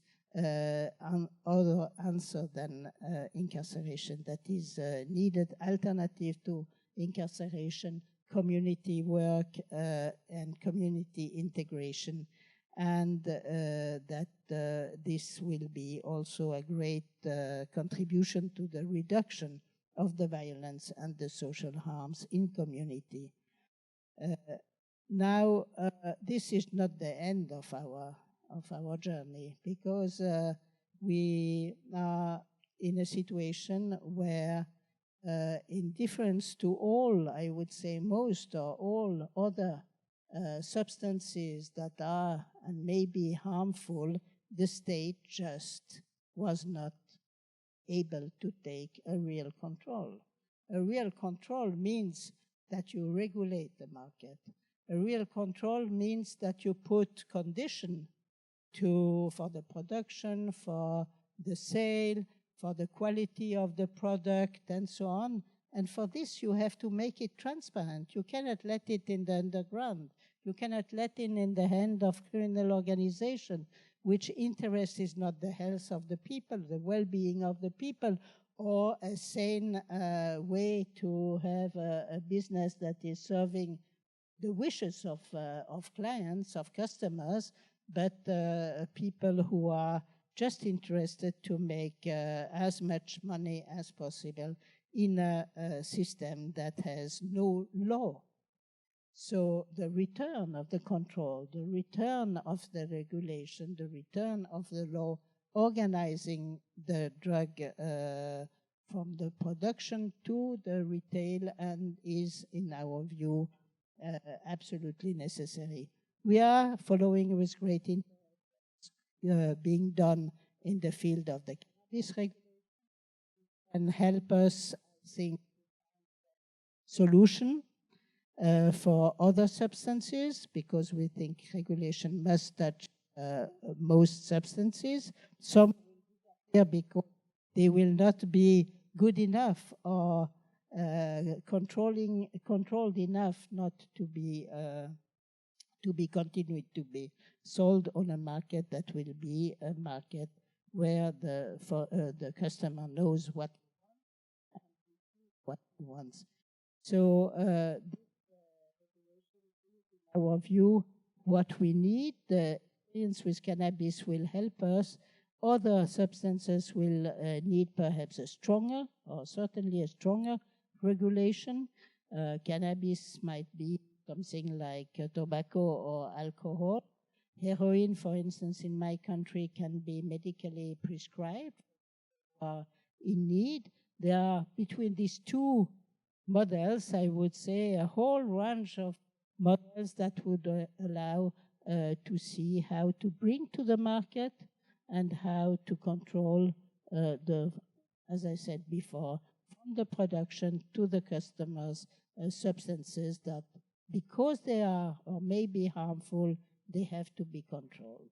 other answer than incarceration that is needed, alternative to incarceration, community work and community integration, and that this will be also a great contribution to the reduction of the violence and the social harms in community. Now, this is not the end of our journey, because we are in a situation where, in difference to all, I would say most or all other substances that are and may be harmful, the state just was not able to take a real control. A real control means that you regulate the market. A real control means that you put condition for the production, for the sale, for the quality of the product, and so on. And for this, you have to make it transparent. You cannot let it in the underground. You cannot let it in the hand of criminal organization, which interest is not the health of the people, the well-being of the people, or a sane way to have a business that is serving the wishes of clients, of customers, but people who are just interested to make as much money as possible in a system that has no law. So the return of the control, the return of the regulation, the return of the law, organizing the drug from the production to the retail, and is, in our view, absolutely necessary. We are following with great interest being done in the field of the cannabis regulation and help us think solution for other substances, because we think regulation must touch most substances. Some here because they will not be good enough or controlled enough not to be continued to be sold on a market that will be a market where the customer knows what he wants. So in our view, what we need, the experience with cannabis will help us. Other substances will need perhaps a stronger, or certainly a stronger regulation. Cannabis might be something like tobacco or alcohol. Heroin, for instance, in my country can be medically prescribed in need. There are, between these two models, I would say, a whole range of models that would allow to see how to bring to the market and how to control as I said before, from the production to the customers, substances that, because they are or may be harmful, they have to be controlled.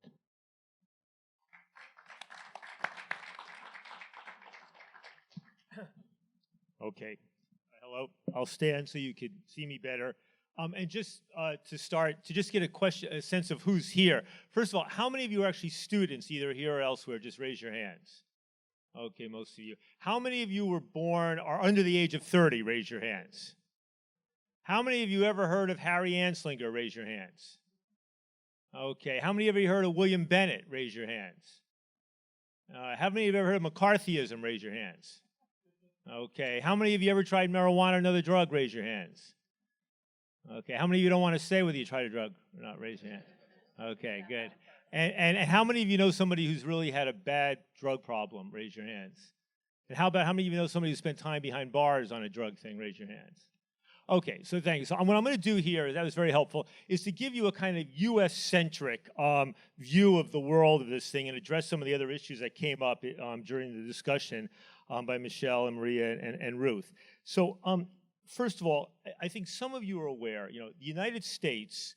Okay. Hello. I'll stand so you can see me better. And just to start, to just get a sense of who's here. First of all, how many of you are actually students, either here or elsewhere? Just raise your hands. Okay, most of you. How many of you were born or under the age of 30? Raise your hands. How many of you ever heard of Harry Anslinger? Raise your hands. Okay. How many of you heard of William Bennett? Raise your hands. How many of you ever heard of McCarthyism? Raise your hands. Okay. How many of you ever tried marijuana or another drug? Raise your hands. Okay. How many of you don't want to say whether you tried a drug or not? Raise your hand. Okay, good. And how many of you know somebody who's really had a bad drug problem? Raise your hands. And how about how many of you know somebody who spent time behind bars on a drug thing? Raise your hands. Okay, so thanks. So what I'm going to do here, that was very helpful, is to give you a kind of U.S.-centric view of the world of this thing and address some of the other issues that came up during the discussion by Michel and Maria and Ruth. So first of all, I think some of you are aware, the United States,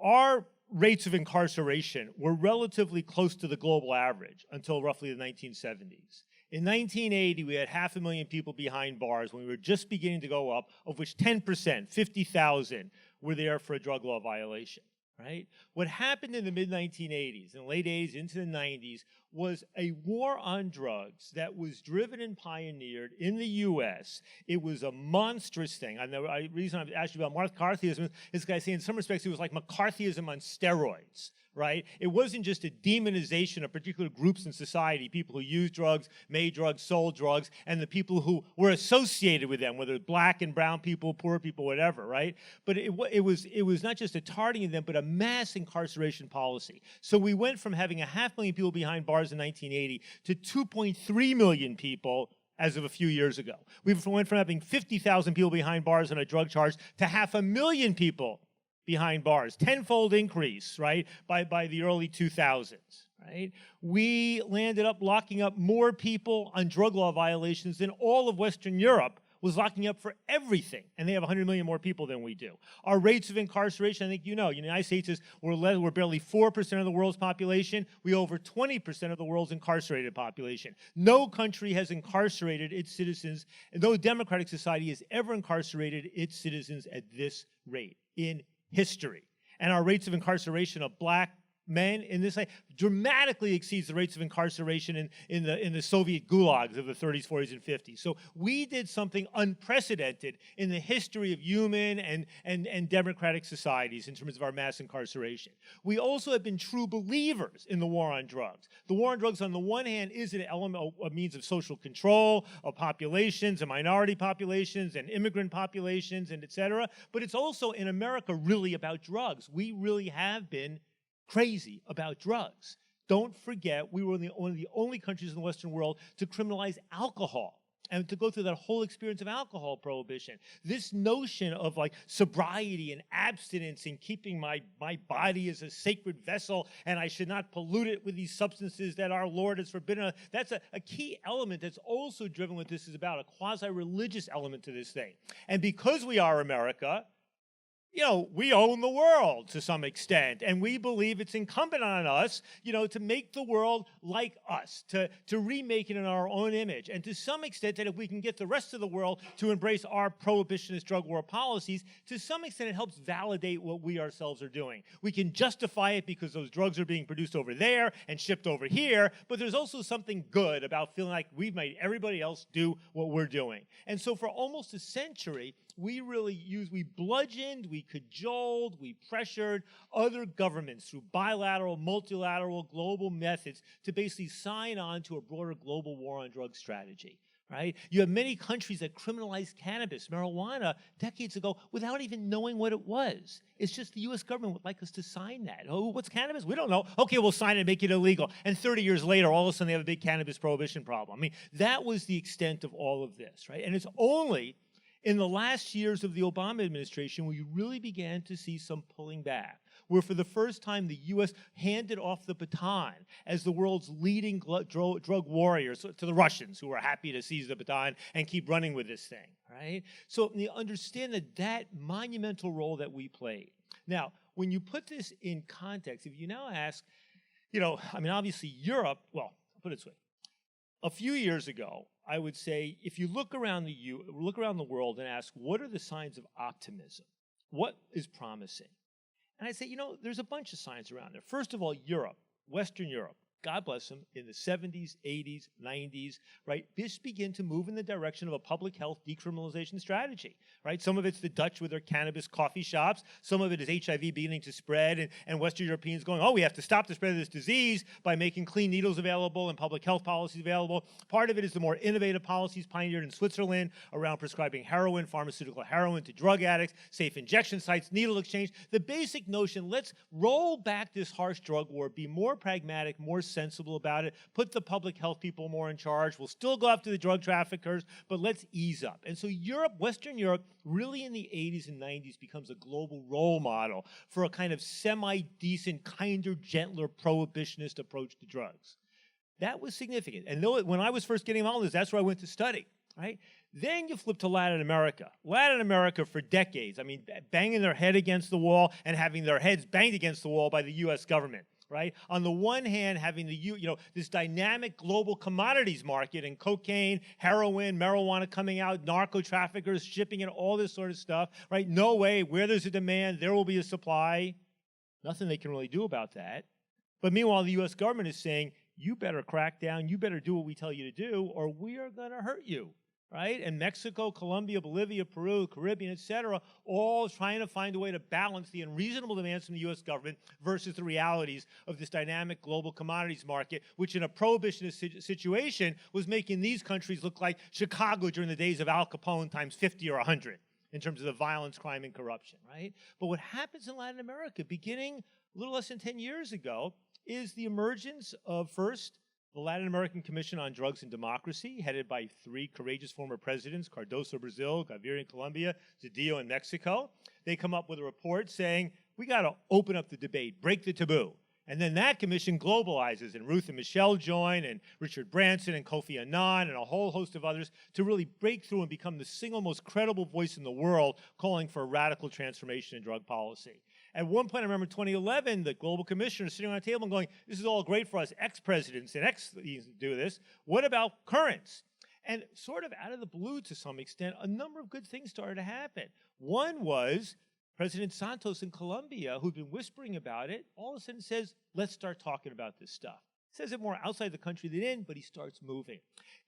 our rates of incarceration were relatively close to the global average until roughly the 1970s. In 1980, we had 500,000 people behind bars when we were just beginning to go up, of which 10%, 50,000, were there for a drug law violation, right? What happened in the mid-1980s and late 80s into the 90s was a war on drugs that was driven and pioneered in the U.S. It was a monstrous thing. And the reason I've asked you about McCarthyism is because I say in some respects it was like McCarthyism on steroids. Right? It wasn't just a demonization of particular groups in society, people who used drugs, made drugs, sold drugs, and the people who were associated with them, whether black and brown people, poor people, whatever, right? But it was not just a targeting them, but a mass incarceration policy. So we went from having 500,000 people behind bars in 1980 to 2.3 million people as of a few years ago. We went from having 50,000 people behind bars on a drug charge to 500,000 people behind bars, tenfold increase, right, by the early 2000s, right? We landed up locking up more people on drug law violations than all of Western Europe was locking up for everything, and they have 100 million more people than we do. Our rates of incarceration, I think the United States we're barely 4% of the world's population. We over 20% of the world's incarcerated population. No country has incarcerated its citizens, and no democratic society has ever incarcerated its citizens at this rate in history. And our rates of incarceration of black men in this dramatically exceeds the rates of incarceration in the Soviet gulags of the 30s, 40s, and 50s. So we did something unprecedented in the history of human and democratic societies in terms of our mass incarceration. We also have been true believers in the war on drugs. The war on drugs, on the one hand, is an element, a means of social control of populations and minority populations and immigrant populations and et cetera, but it's also in America really about drugs. We really have been crazy about drugs. Don't forget, we were one of the only countries in the Western world to criminalize alcohol and to go through that whole experience of alcohol prohibition. This notion of like sobriety and abstinence and keeping my body as a sacred vessel and I should not pollute it with these substances that our Lord has forbidden. That's a key element that's also driven what this is about, a quasi-religious element to this thing. And because we are America, we own the world to some extent, and we believe it's incumbent on us, to make the world like us, to remake it in our own image. And to some extent, that if we can get the rest of the world to embrace our prohibitionist drug war policies, to some extent it helps validate what we ourselves are doing. We can justify it because those drugs are being produced over there and shipped over here, but there's also something good about feeling like we've made everybody else do what we're doing. And so for almost a century, we bludgeoned, we cajoled, we pressured other governments through bilateral, multilateral, global methods to basically sign on to a broader global war on drugs strategy, right? You have many countries that criminalized cannabis, marijuana, decades ago without even knowing what it was. It's just the U.S. government would like us to sign that. Oh, what's cannabis? We don't know. Okay, we'll sign it and make it illegal. And 30 years later, all of a sudden they have a big cannabis prohibition problem. I mean, that was the extent of all of this, right? And it's only in the last years of the Obama administration, we really began to see some pulling back, where for the first time the U.S. handed off the baton as the world's leading drug warriors to the Russians, who were happy to seize the baton and keep running with this thing, right? So you understand that monumental role that we played. Now, when you put this in context, if you now ask, obviously Europe, well, I'll put it this way. A few years ago, I would say, if you look around the world and ask, what are the signs of optimism? What is promising? And I'd say, there's a bunch of signs around there. First of all, Europe, Western Europe, God bless them, in the 70s, 80s, 90s, right, this began to move in the direction of a public health decriminalization strategy, right? Some of it's the Dutch with their cannabis coffee shops. Some of it is HIV beginning to spread and Western Europeans going, we have to stop the spread of this disease by making clean needles available and public health policies available. Part of it is the more innovative policies pioneered in Switzerland around prescribing heroin, pharmaceutical heroin to drug addicts, safe injection sites, needle exchange. The basic notion, let's roll back this harsh drug war, be more pragmatic, more sensible about it, put the public health people more in charge. We'll still go after the drug traffickers, but let's ease up. And so Europe, Western Europe, really in the 80s and 90s becomes a global role model for a kind of semi-decent, kinder, gentler prohibitionist approach to drugs. That was significant. And when I was first getting involved in this, that's where I went to study, right? Then you flip to Latin America. Latin America for decades, I mean, banging their head against the wall and having their heads banged against the wall by the U.S. government, right? On the one hand, having this dynamic global commodities market and cocaine, heroin, marijuana coming out, narco traffickers shipping it, all this sort of stuff, right? No way, where there's a demand, there will be a supply. Nothing they can really do about that. But meanwhile, the U.S. government is saying, you better crack down, you better do what we tell you to do, or we are going to hurt you, right? And Mexico, Colombia, Bolivia, Peru, Caribbean, et cetera, all trying to find a way to balance the unreasonable demands from the U.S. government versus the realities of this dynamic global commodities market, which in a prohibitionist situation was making these countries look like Chicago during the days of Al Capone times 50 or 100 in terms of the violence, crime, and corruption, right? But what happens in Latin America, beginning a little less than 10 years ago, is the emergence of, first, the Latin American Commission on Drugs and Democracy, headed by 3 courageous former presidents, Cardoso, Brazil, Gaviria in Colombia, Zedillo in Mexico. They come up with a report saying, we got to open up the debate, break the taboo. And then that commission globalizes, and Ruth and Michel join, and Richard Branson and Kofi Annan, and a whole host of others to really break through and become the single most credible voice in the world calling for a radical transformation in drug policy. At one point, I remember in 2011, the global commissioner sitting on a table and going, this is all great for us ex-presidents and do this. What about currents? And sort of out of the blue to some extent, a number of good things started to happen. One was President Santos in Colombia, who'd been whispering about it, all of a sudden says, let's start talking about this stuff. Says it more outside the country than in, but he starts moving.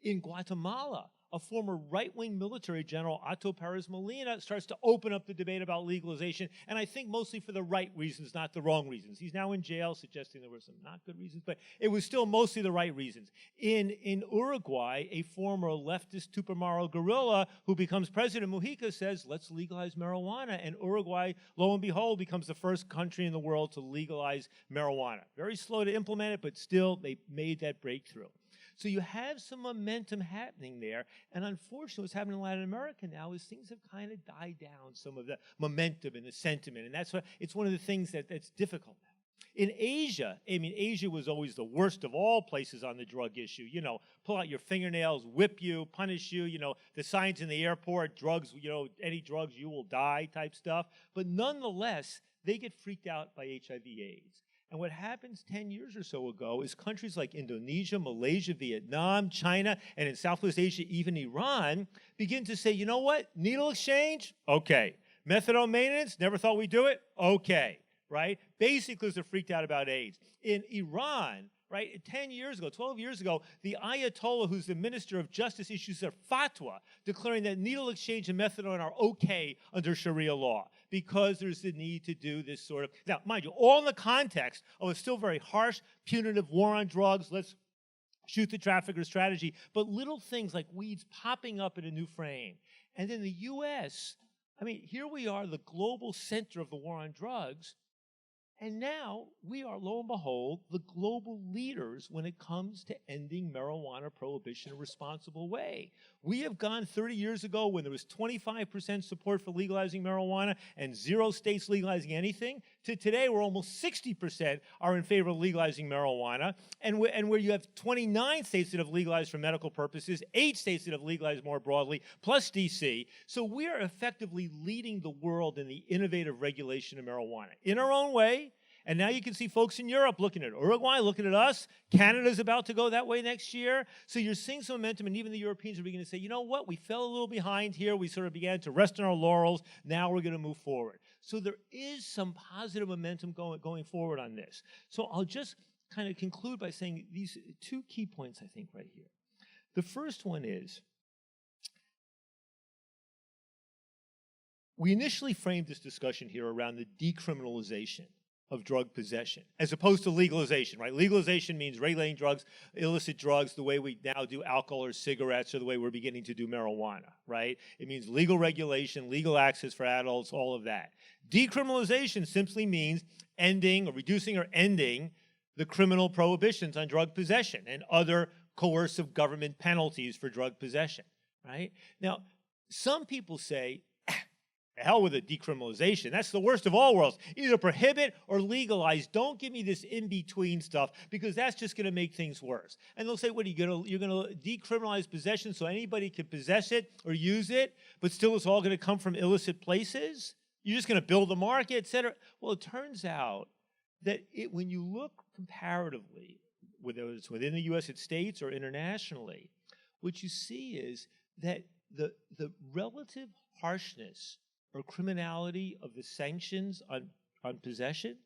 In Guatemala, a former right-wing military general, Otto Perez Molina, starts to open up the debate about legalization, and I think mostly for the right reasons, not the wrong reasons. He's now in jail, suggesting there were some not good reasons, but it was still mostly the right reasons. In Uruguay, a former leftist Tupamaro guerrilla who becomes president, Mujica, says, let's legalize marijuana, and Uruguay, lo and behold, becomes the first country in the world to legalize marijuana. Very slow to implement it, but still, they made that breakthrough. So you have some momentum happening there, and unfortunately what's happening in Latin America now is things have kind of died down, some of the momentum and the sentiment, and it's one of the things that's difficult now. In Asia, I mean, Asia was always the worst of all places on the drug issue. You know, pull out your fingernails, whip you, punish you, the signs in the airport, drugs, any drugs, you will die type stuff. But nonetheless, they get freaked out by HIV/AIDS. And what happens 10 years or so ago is countries like Indonesia, Malaysia, Vietnam, China, and in Southwest Asia, even Iran, begin to say, you know what? Needle exchange? Okay. Methadone maintenance? Never thought we'd do it? Okay. Right? Basically, because they're freaked out about AIDS. In Iran, right, 10 years ago, 12 years ago, the Ayatollah, who's the Minister of Justice, issues a fatwa declaring that needle exchange and methadone are okay under Sharia law because there's the need to do this sort of, now, mind you, all in the context of a still very harsh, punitive war on drugs, let's shoot the trafficker strategy, but little things like weeds popping up in a new frame. And in the U.S., I mean, here we are, the global center of the war on drugs, and now we are, lo and behold, the global leaders when it comes to ending marijuana prohibition in a responsible way. We have gone 30 years ago when there was 25% support for legalizing marijuana and 0 states legalizing anything, to today where almost 60% are in favor of legalizing marijuana, and where you have 29 states that have legalized for medical purposes, 8 states that have legalized more broadly, plus D.C. So we are effectively leading the world in the innovative regulation of marijuana in our own way. And now you can see folks in Europe looking at Uruguay, looking at us. Canada's about to go that way next year. So you're seeing some momentum, and even the Europeans are beginning to say, you know what, we fell a little behind here. We sort of began to rest on our laurels. Now we're going to move forward. So there is some positive momentum going forward on this. So I'll just kind of conclude by saying these 2 key points, I think, right here. The first one is, we initially framed this discussion here around the decriminalization of drug possession, as opposed to legalization, right? Legalization means regulating drugs, illicit drugs, the way we now do alcohol or cigarettes, or the way we're beginning to do marijuana, right? It means legal regulation, legal access for adults, all of that. Decriminalization simply means ending or reducing or ending the criminal prohibitions on drug possession and other coercive government penalties for drug possession, right? Now, some people say, hell with the decriminalization. That's the worst of all worlds. Either prohibit or legalize. Don't give me this in-between stuff because that's just going to make things worse. And they'll say, what, you're going to decriminalize possession so anybody can possess it or use it, but still it's all going to come from illicit places? You're just going to build a market, et cetera. Well, it turns out that when you look comparatively, whether it's within the United States or internationally, what you see is that the relative harshness or criminality of the sanctions on possession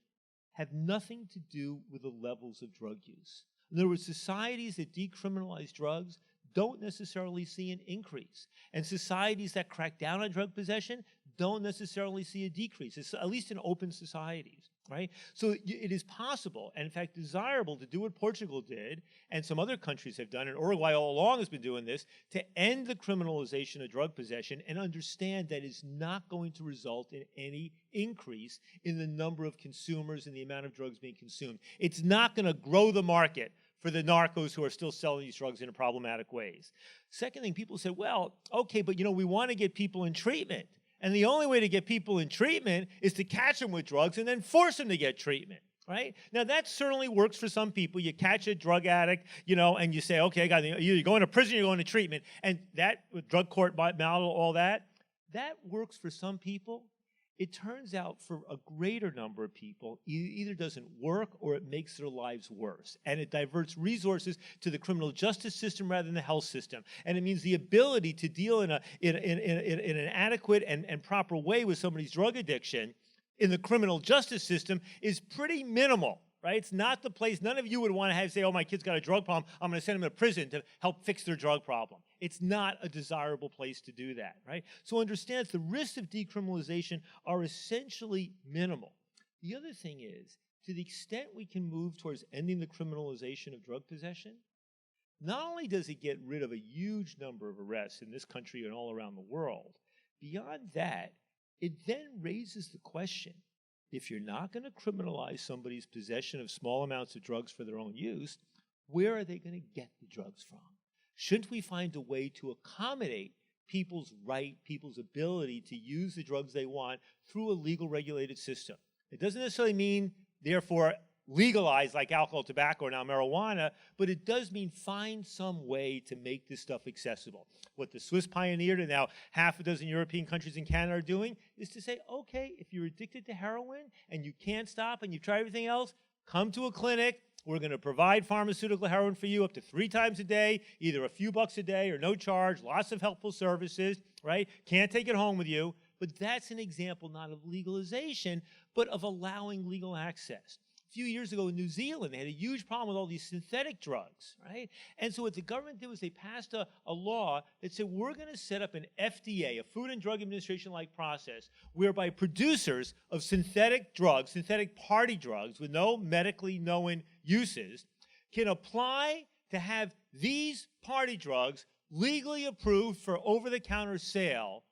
have nothing to do with the levels of drug use. In other words, societies that decriminalize drugs don't necessarily see an increase. And societies that crack down on drug possession don't necessarily see a decrease, it's at least in open societies, right? So it is possible, and in fact desirable, to do what Portugal did, and some other countries have done, and Uruguay all along has been doing this, to end the criminalization of drug possession and understand that it's not going to result in any increase in the number of consumers and the amount of drugs being consumed. It's not going to grow the market for the narcos who are still selling these drugs in problematic ways. Second thing, people say, well, okay, but we want to get people in treatment. And the only way to get people in treatment is to catch them with drugs and then force them to get treatment, right? Now, that certainly works for some people. You catch a drug addict, and you say, okay, you're going to prison, you're going to treatment. And that, with drug court model, all that works for some people. It turns out for a greater number of people, it either doesn't work or it makes their lives worse. And it diverts resources to the criminal justice system rather than the health system. And it means the ability to deal in an adequate and proper way with somebody's drug addiction in the criminal justice system is pretty minimal. Right? It's not the place, none of you would want to say, oh, my kid's got a drug problem, I'm going to send him to prison to help fix their drug problem. It's not a desirable place to do that, right? So understand the risks of decriminalization are essentially minimal. The other thing is, to the extent we can move towards ending the criminalization of drug possession, not only does it get rid of a huge number of arrests in this country and all around the world, beyond that, it then raises the question, if you're not going to criminalize somebody's possession of small amounts of drugs for their own use, where are they going to get the drugs from? Shouldn't we find a way to accommodate people's ability to use the drugs they want through a legal regulated system? It doesn't necessarily mean, therefore, legalize like alcohol, tobacco, or now marijuana, but it does mean find some way to make this stuff accessible. What the Swiss pioneered and now half a dozen European countries and Canada are doing is to say, okay, if you're addicted to heroin and you can't stop and you've tried everything else, come to a clinic. We're going to provide pharmaceutical heroin for you up to 3 times a day, either a few bucks a day or no charge, lots of helpful services, right? Can't take it home with you. But that's an example not of legalization, but of allowing legal access. A few years ago in New Zealand, they had a huge problem with all these synthetic drugs, right? And so what the government did was they passed a law that said, we're going to set up an FDA, a Food and Drug Administration-like process, whereby producers of synthetic drugs, synthetic party drugs with no medically known uses, can apply to have these party drugs legally approved for over-the-counter sale,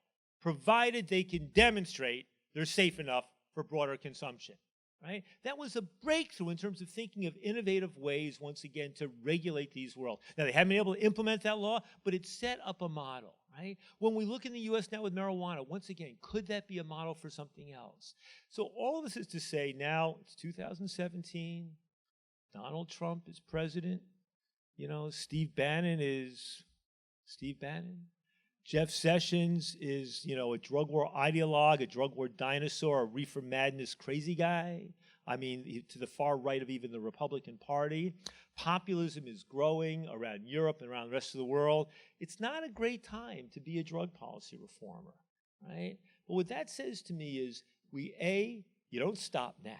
provided they can demonstrate they're safe enough for broader consumption. Right? That was a breakthrough in terms of thinking of innovative ways, once again, to regulate these worlds. Now, they haven't been able to implement that law, but it set up a model. Right? When we look in the U.S. now with marijuana, once again, could that be a model for something else? So all of this is to say now, it's 2017, Donald Trump is president, Steve Bannon is Steve Bannon. Jeff Sessions is, a drug war ideologue, a drug war dinosaur, a reefer madness crazy guy. I mean, to the far right of even the Republican Party. Populism is growing around Europe and around the rest of the world. It's not a great time to be a drug policy reformer, right? But what that says to me is, you don't stop now,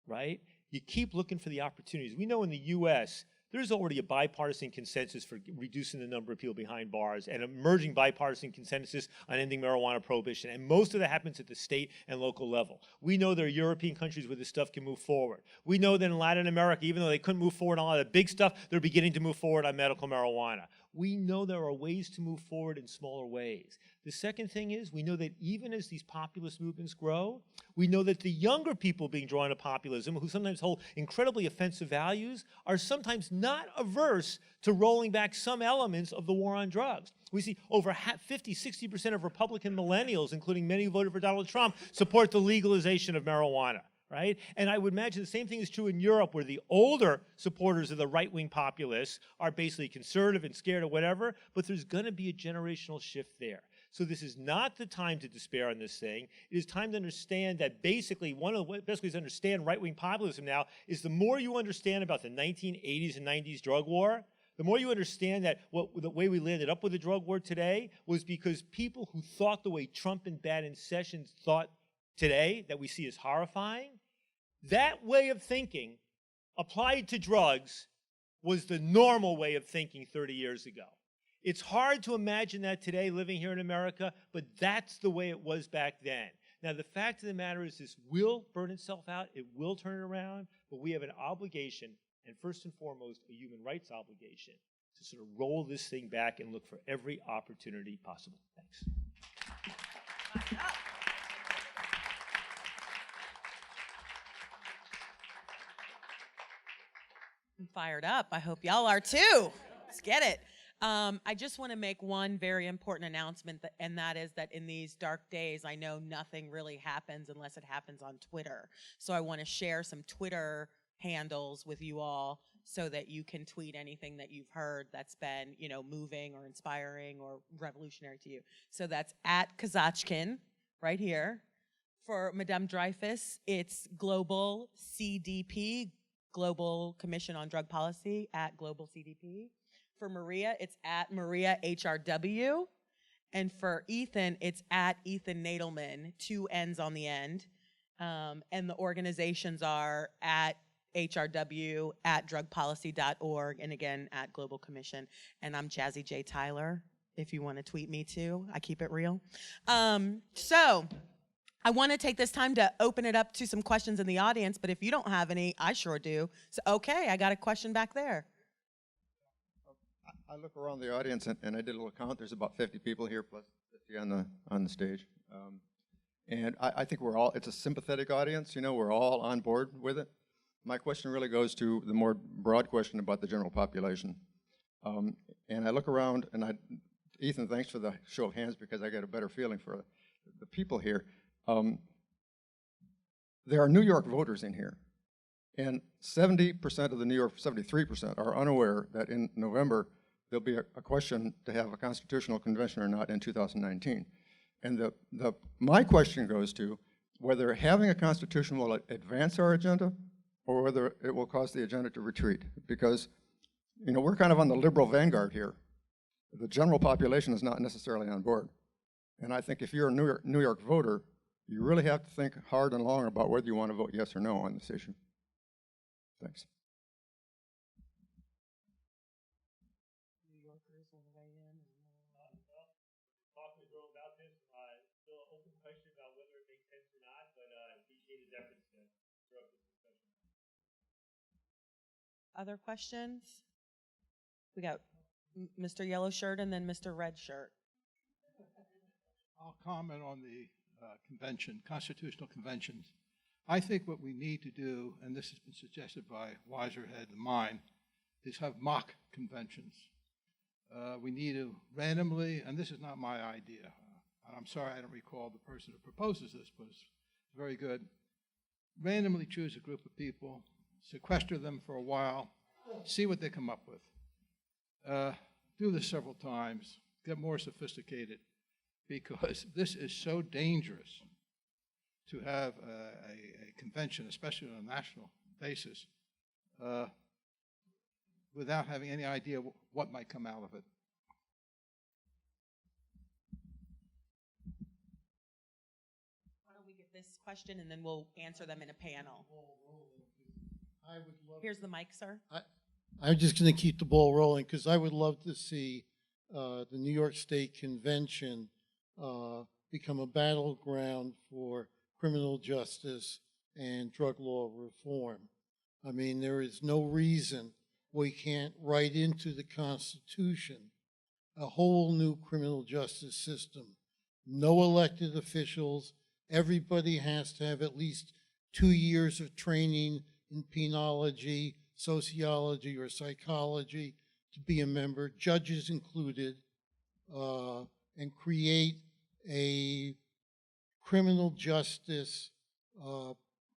right? You keep looking for the opportunities. We know in the U.S., there's already a bipartisan consensus for reducing the number of people behind bars and emerging bipartisan consensus on ending marijuana prohibition. And most of that happens at the state and local level. We know there are European countries where this stuff can move forward. We know that in Latin America, even though they couldn't move forward on a lot of the big stuff, they're beginning to move forward on medical marijuana. We know there are ways to move forward in smaller ways. The second thing is we know that even as these populist movements grow, we know that the younger people being drawn to populism, who sometimes hold incredibly offensive values, are sometimes not averse to rolling back some elements of the war on drugs. We see over 50, 60% of Republican millennials, including many who voted for Donald Trump, support the legalization of marijuana. Right? And I would imagine the same thing is true in Europe, where the older supporters of the right-wing populists are basically conservative and scared of whatever, but there's going to be a generational shift there. So this is not the time to despair on this thing. It is time to understand that basically one of the best ways to understand right-wing populism now is the more you understand about the 1980s and 90s drug war, the more you understand that the way we landed up with the drug war today was because people who thought the way Trump and Bannon Sessions thought today, that we see as horrifying, that way of thinking applied to drugs was the normal way of thinking 30 years ago. It's hard to imagine that today living here in America, but that's the way it was back then. Now, the fact of the matter is this will burn itself out, it will turn it around, but we have an obligation, and first and foremost, a human rights obligation, to sort of roll this thing back and look for every opportunity possible. Thanks. I'm fired up. I hope y'all are too. Let's get it. I just want to make one very important announcement, and that is that in these dark days, I know nothing really happens unless it happens on Twitter. So I want to share some Twitter handles with you all so that you can tweet anything that you've heard that's been, moving or inspiring or revolutionary to you. So that's at Kazatchkine, right here. For Madame Dreifuss, it's Global CDP, Global Commission on Drug Policy, at Global CDP. For Maria, it's at Maria HRW. And for Ethan, it's at Ethan Nadelman, 2 N's on the end. And the organizations are at HRW, at drugpolicy.org, and again, at Global Commission. And I'm Jazzy J. Tyler, if you want to tweet me too. I keep it real. So I want to take this time to open it up to some questions in the audience, but if you don't have any, I sure do. So, okay, I got a question back there. I look around the audience, and I did a little count. There's about 50 people here, plus 50 on the stage. And I think it's a sympathetic audience. We're all on board with it. My question really goes to the more broad question about the general population. And I look around, and Ethan, thanks for the show of hands, because I get a better feeling for the people here. There are New York voters in here, and 70% of the New York, 73% are unaware that in November there'll be a question to have a constitutional convention or not in 2019. And my question goes to whether having a constitution will advance our agenda or whether it will cause the agenda to retreat. Because, we're kind of on the liberal vanguard here. The general population is not necessarily on board. And I think if you're a New York voter, you really have to think hard and long about whether you want to vote yes or no on this issue. Thanks. New Yorkers want to weigh in? Talking to about this, still an open question about whether it makes sense or not, but appreciate his efforts to interrupt this discussion. Other questions? We got Mr. Yellow Shirt and then Mr. Red Shirt. I'll comment on the convention, constitutional conventions. I think what we need to do, and this has been suggested by wiser head than mine, is have mock conventions. We need to randomly, and this is not my idea, I'm sorry I don't recall the person who proposes this, but it's very good, randomly choose a group of people, sequester them for a while, see what they come up with. Do this several times, get more sophisticated, because this is so dangerous to have a convention, especially on a national basis, without having any idea what might come out of it. Why don't we get this question and then we'll answer them in a panel. Here's the mic, sir. I'm just going to keep the ball rolling because I would love to see the New York State Convention become a battleground for criminal justice and drug law reform. I mean, there is no reason we can't write into the Constitution a whole new criminal justice system. No elected officials. Everybody has to have at least 2 years of training in penology, sociology, or psychology to be a member, judges included, and create a criminal justice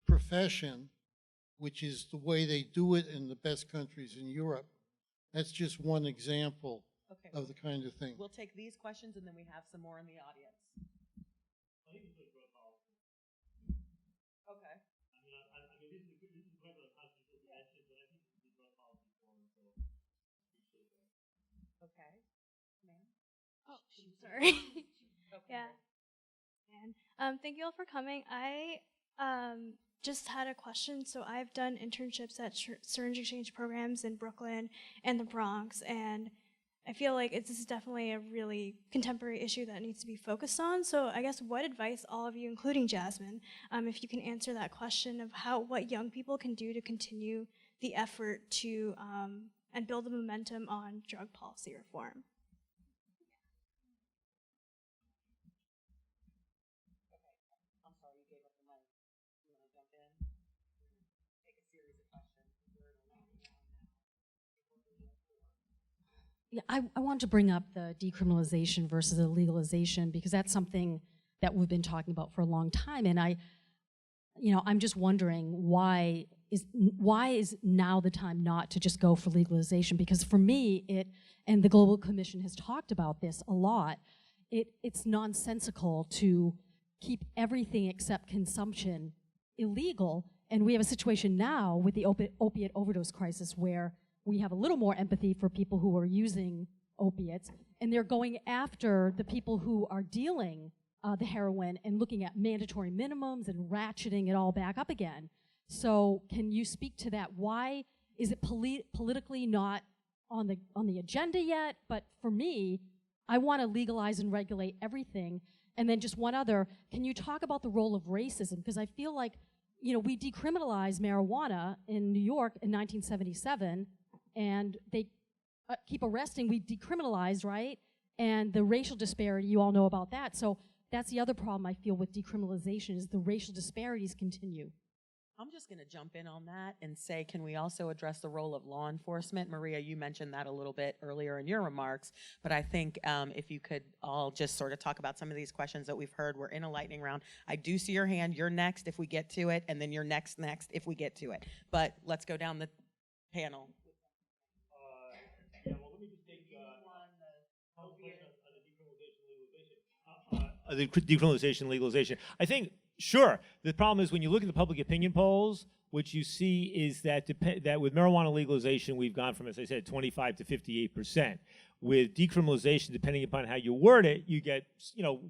profession, which is the way they do it in the best countries in Europe. That's just one example of the kind of thing. We'll take these questions and then we have some more in the audience. Okay. Okay. Ma'am? Oh, sorry. Yeah. And thank you all for coming. I just had a question. So I've done internships at syringe exchange programs in Brooklyn and the Bronx, and I feel like this is definitely a really contemporary issue that needs to be focused on. So I guess what advice, all of you, including Jasmine, if you can answer that question of what young people can do to continue the effort to and build the momentum on drug policy reform. I'm sorry, you gave up the mic. You want to jump in? Take a series of questions. Yeah, I want to bring up the decriminalization versus the legalization because that's something that we've been talking about for a long time, and I'm just wondering why is now the time not to just go for legalization? Because for me, and the Global Commission has talked about this a lot, it's nonsensical to keep everything except consumption illegal, and we have a situation now with the opiate overdose crisis where we have a little more empathy for people who are using opiates, and they're going after the people who are dealing the heroin and looking at mandatory minimums and ratcheting it all back up again. So can you speak to that? Why is it politically not on the agenda yet? But for me, I want to legalize and regulate everything. And then just one other, can you talk about the role of racism? Because I feel like, we decriminalized marijuana in New York in 1977, and they keep arresting. We decriminalized, right? And the racial disparity, you all know about that. So that's the other problem I feel with decriminalization is the racial disparities continue. I'm just going to jump in on that and say, can we also address the role of law enforcement? Maria, you mentioned that a little bit earlier in your remarks, but I think if you could all just sort of talk about some of these questions that we've heard. We're in a lightning round. I do see your hand. You're next if we get to it, and then you're next if we get to it. But let's go down the panel. Yeah, well, let me just take the decriminalization, legalization. I think, sure, the problem is when you look at the public opinion polls, what you see is that with marijuana legalization, we've gone from, as I said, 25 to 58%. With decriminalization, depending upon how you word it, you get,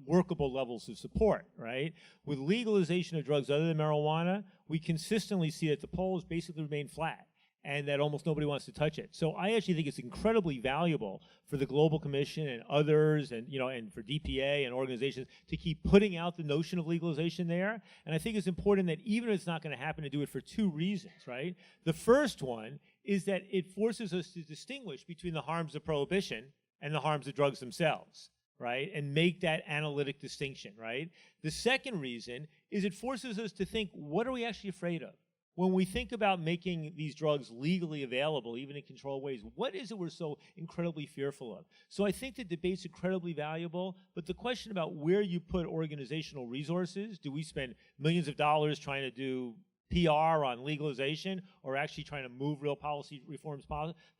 workable levels of support, right? With legalization of drugs other than marijuana, we consistently see that the polls basically remain flat, and that almost nobody wants to touch it. So I actually think it's incredibly valuable for the Global Commission and others, and and for DPA and organizations to keep putting out the notion of legalization there. And I think it's important that even if it's not going to happen, to do it for two reasons, right? The first one is that it forces us to distinguish between the harms of prohibition and the harms of drugs themselves, right? And make that analytic distinction, right? The second reason is it forces us to think, what are we actually afraid of? When we think about making these drugs legally available, even in controlled ways, what is it we're so incredibly fearful of? So I think the debate's incredibly valuable, but the question about where you put organizational resources, do we spend millions of dollars trying to do PR on legalization or actually trying to move real policy reforms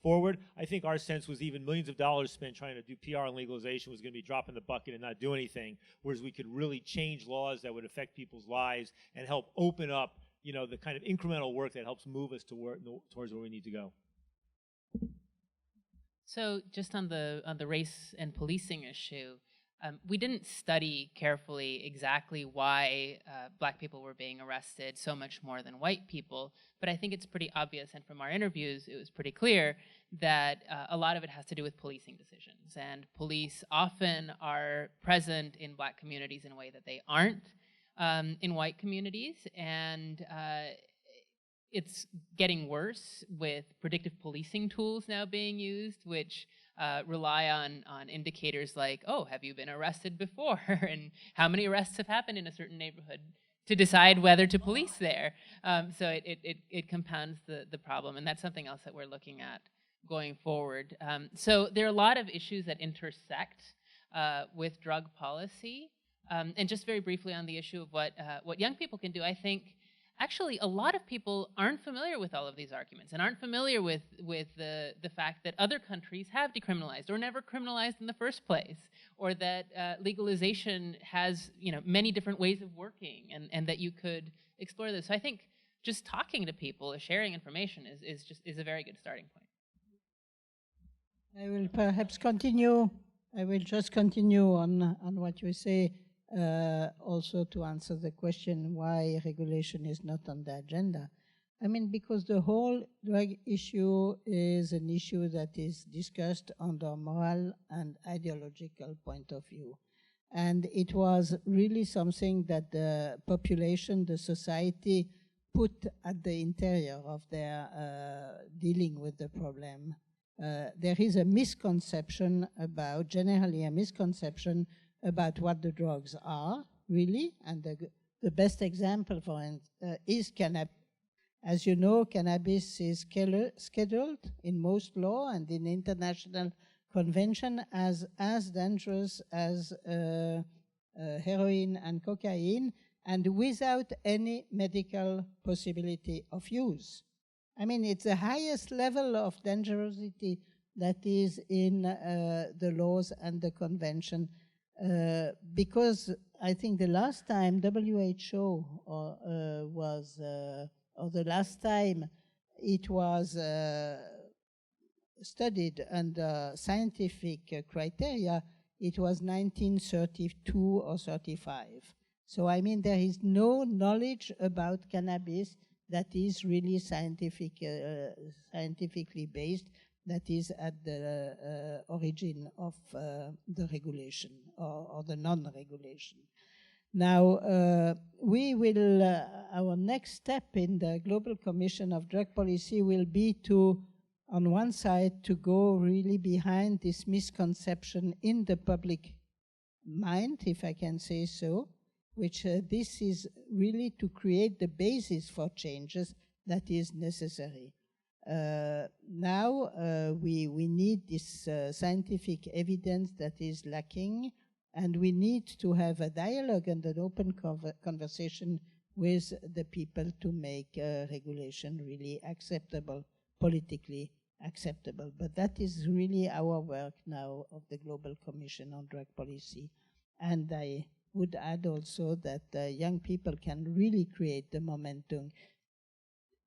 forward? I think our sense was even millions of dollars spent trying to do PR on legalization was going to be dropping the bucket and not do anything, whereas we could really change laws that would affect people's lives and help open up the kind of incremental work that helps move us towards where we need to go. So just on the race and policing issue, we didn't study carefully exactly why black people were being arrested so much more than white people, but I think it's pretty obvious, and from our interviews it was pretty clear that a lot of it has to do with policing decisions, and police often are present in black communities in a way that they aren't in white communities, and it's getting worse with predictive policing tools now being used, which rely on indicators like, oh, have you been arrested before? And how many arrests have happened in a certain neighborhood to decide whether to police there. So it compounds the problem, and that's something else that we're looking at going forward. So there are a lot of issues that intersect with drug policy. And just very briefly on the issue of what young people can do, I think actually a lot of people aren't familiar with all of these arguments and aren't familiar with the fact that other countries have decriminalized or never criminalized in the first place, or that legalization has many different ways of working, and that you could explore this. So I think just talking to people, sharing information is a very good starting point. I will perhaps continue. I will just continue on what you say, also to answer the question why regulation is not on the agenda. I mean, because the whole drug issue is an issue that is discussed under moral and ideological point of view. And it was really something that the population, the society, put at the interior of their dealing with the problem. There is a misconception about, generally a misconception about what the drugs are, really, and the best example for it is cannabis. As you know, cannabis is scheduled in most law and in international convention as dangerous as heroin and cocaine, and without any medical possibility of use. I mean, it's the highest level of dangerosity that is in the laws and the convention, because I think the last time WHO was, or the last time it was studied under scientific criteria, it was 1932 or 35. So I mean, there is no knowledge about cannabis that is really scientifically based, that is at the origin of the regulation or the non-regulation. Now, we will, our next step in the Global Commission of Drug Policy will be to, on one side, to go really behind this misconception in the public mind, if I can say so, which this is really to create the basis for changes that is necessary. Now we need this scientific evidence that is lacking, and we need to have a dialogue and an open conversation with the people to make regulation really acceptable, politically acceptable. But that is really our work now of the Global Commission on Drug Policy. And I would add also that young people can really create the momentum,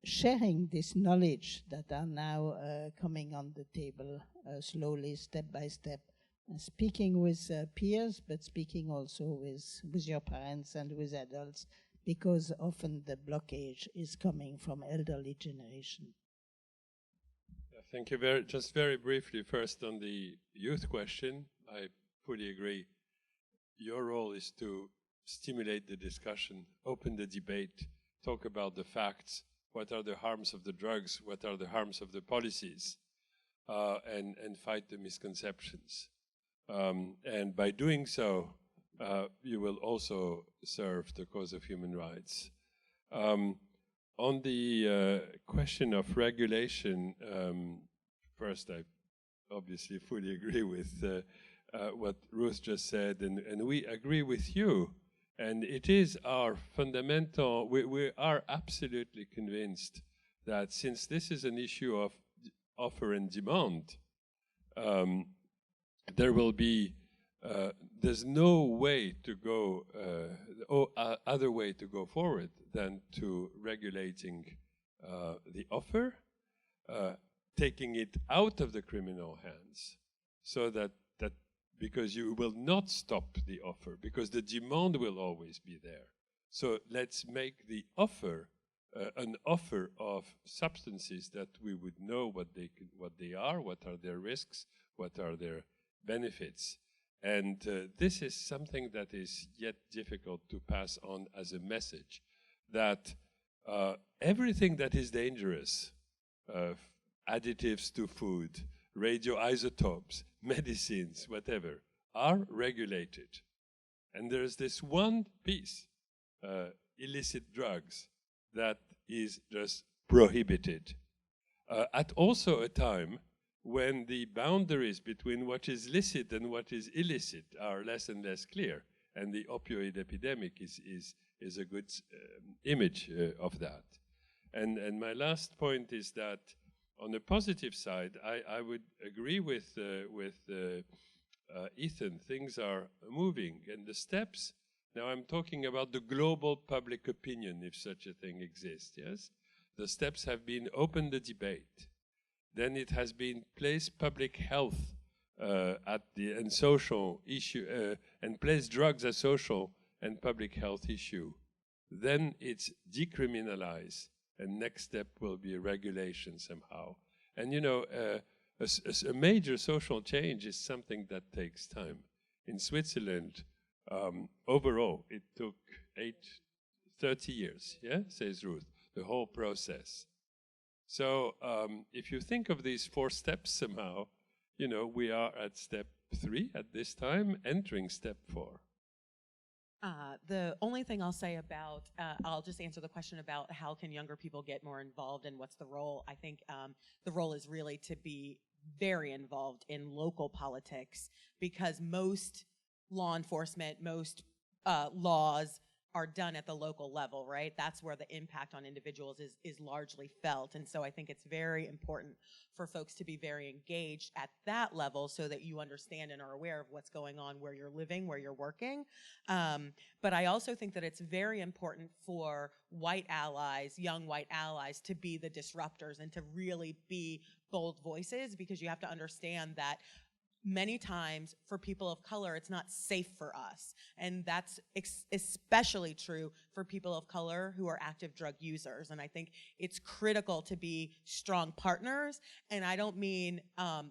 sharing this knowledge that are now coming on the table slowly, step by step, speaking with peers, but speaking also with your parents and with adults, because often the blockage is coming from elderly generation. Thank you. Just very briefly, first on the youth question, I fully agree. Your role is to stimulate the discussion, open the debate, talk about the facts, what are the harms of the drugs, what are the harms of the policies, and fight the misconceptions. And by doing so, you will also serve the cause of human rights. On the question of regulation, first, I obviously fully agree with what Ruth just said, and we agree with you. And it is our fundamental, we are absolutely convinced that since this is an issue of offer and demand, there will be, there's no way to go, other way to go forward than to regulating the offer, taking it out of the criminal hands, so that because you will not stop the offer, because the demand will always be there. So let's make the offer an offer of substances that we would know what they are, what are their risks, what are their benefits. And this is something that is yet difficult to pass on as a message, that everything that is dangerous, additives to food, radioisotopes, medicines, whatever, are regulated. And there's this one piece, illicit drugs, that is just prohibited. At also a time when the boundaries between what is licit and what is illicit are less and less clear, and the opioid epidemic is a good image of that. And my last point is that on the positive side, I would agree with Ethan. Things are moving, and the steps, now I'm talking about the global public opinion, if such a thing exists, yes? The steps have been open the debate. Then it has been placed public health and social issue, and placed drugs as social and public health issue. Then it's decriminalized, and next step will be regulation somehow. And you know, a major social change is something that takes time. In Switzerland, overall, it took 30 years, yeah, says Ruth, the whole process. So if you think of these 4 steps somehow, you know, we are at step 3 at this time, entering step 4. The only thing I'll say about, I'll just answer the question about how can younger people get more involved and what's the role. I think the role is really to be very involved in local politics, because most law enforcement, most laws are done at the local level, right? That's where the impact on individuals is largely felt. And so I think it's very important for folks to be very engaged at that level so that you understand and are aware of what's going on where you're living, where you're working. But I also think that it's very important for white allies, young white allies, to be the disruptors and to really be bold voices, because you have to understand that many times for people of color, it's not safe for us. And that's especially true for people of color who are active drug users. And I think it's critical to be strong partners. And I don't mean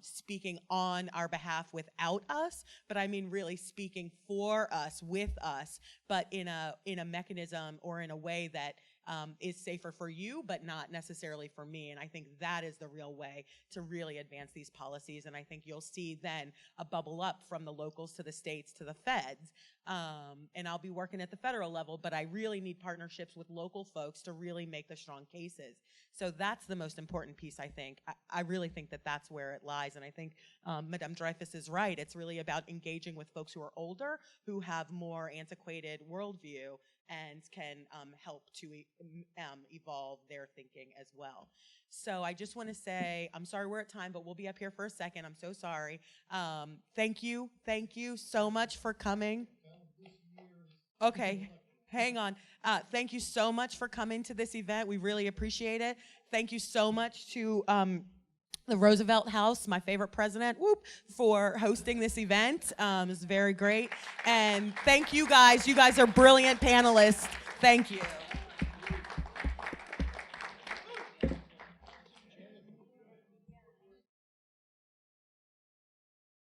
speaking on our behalf without us, but I mean really speaking for us, with us, but in a mechanism or in a way that is safer for you, but not necessarily for me. And I think that is the real way to really advance these policies. And I think you'll see then a bubble up from the locals to the states to the feds. And I'll be working at the federal level, but I really need partnerships with local folks to really make the strong cases. So that's the most important piece, I think. I really think that that's where it lies. And I think Madame Dreifuss is right. It's really about engaging with folks who are older, who have more antiquated worldview, and can help to evolve their thinking as well. So I just want to say, I'm sorry we're at time, but we'll be up here for a second. I'm so sorry. Thank you so much for coming. Okay, hang on. Thank you so much for coming to this event. We really appreciate it. Thank you so much to the Roosevelt House, my favorite president, for hosting this event. It's very great. And thank you guys. You guys are brilliant panelists. Thank you.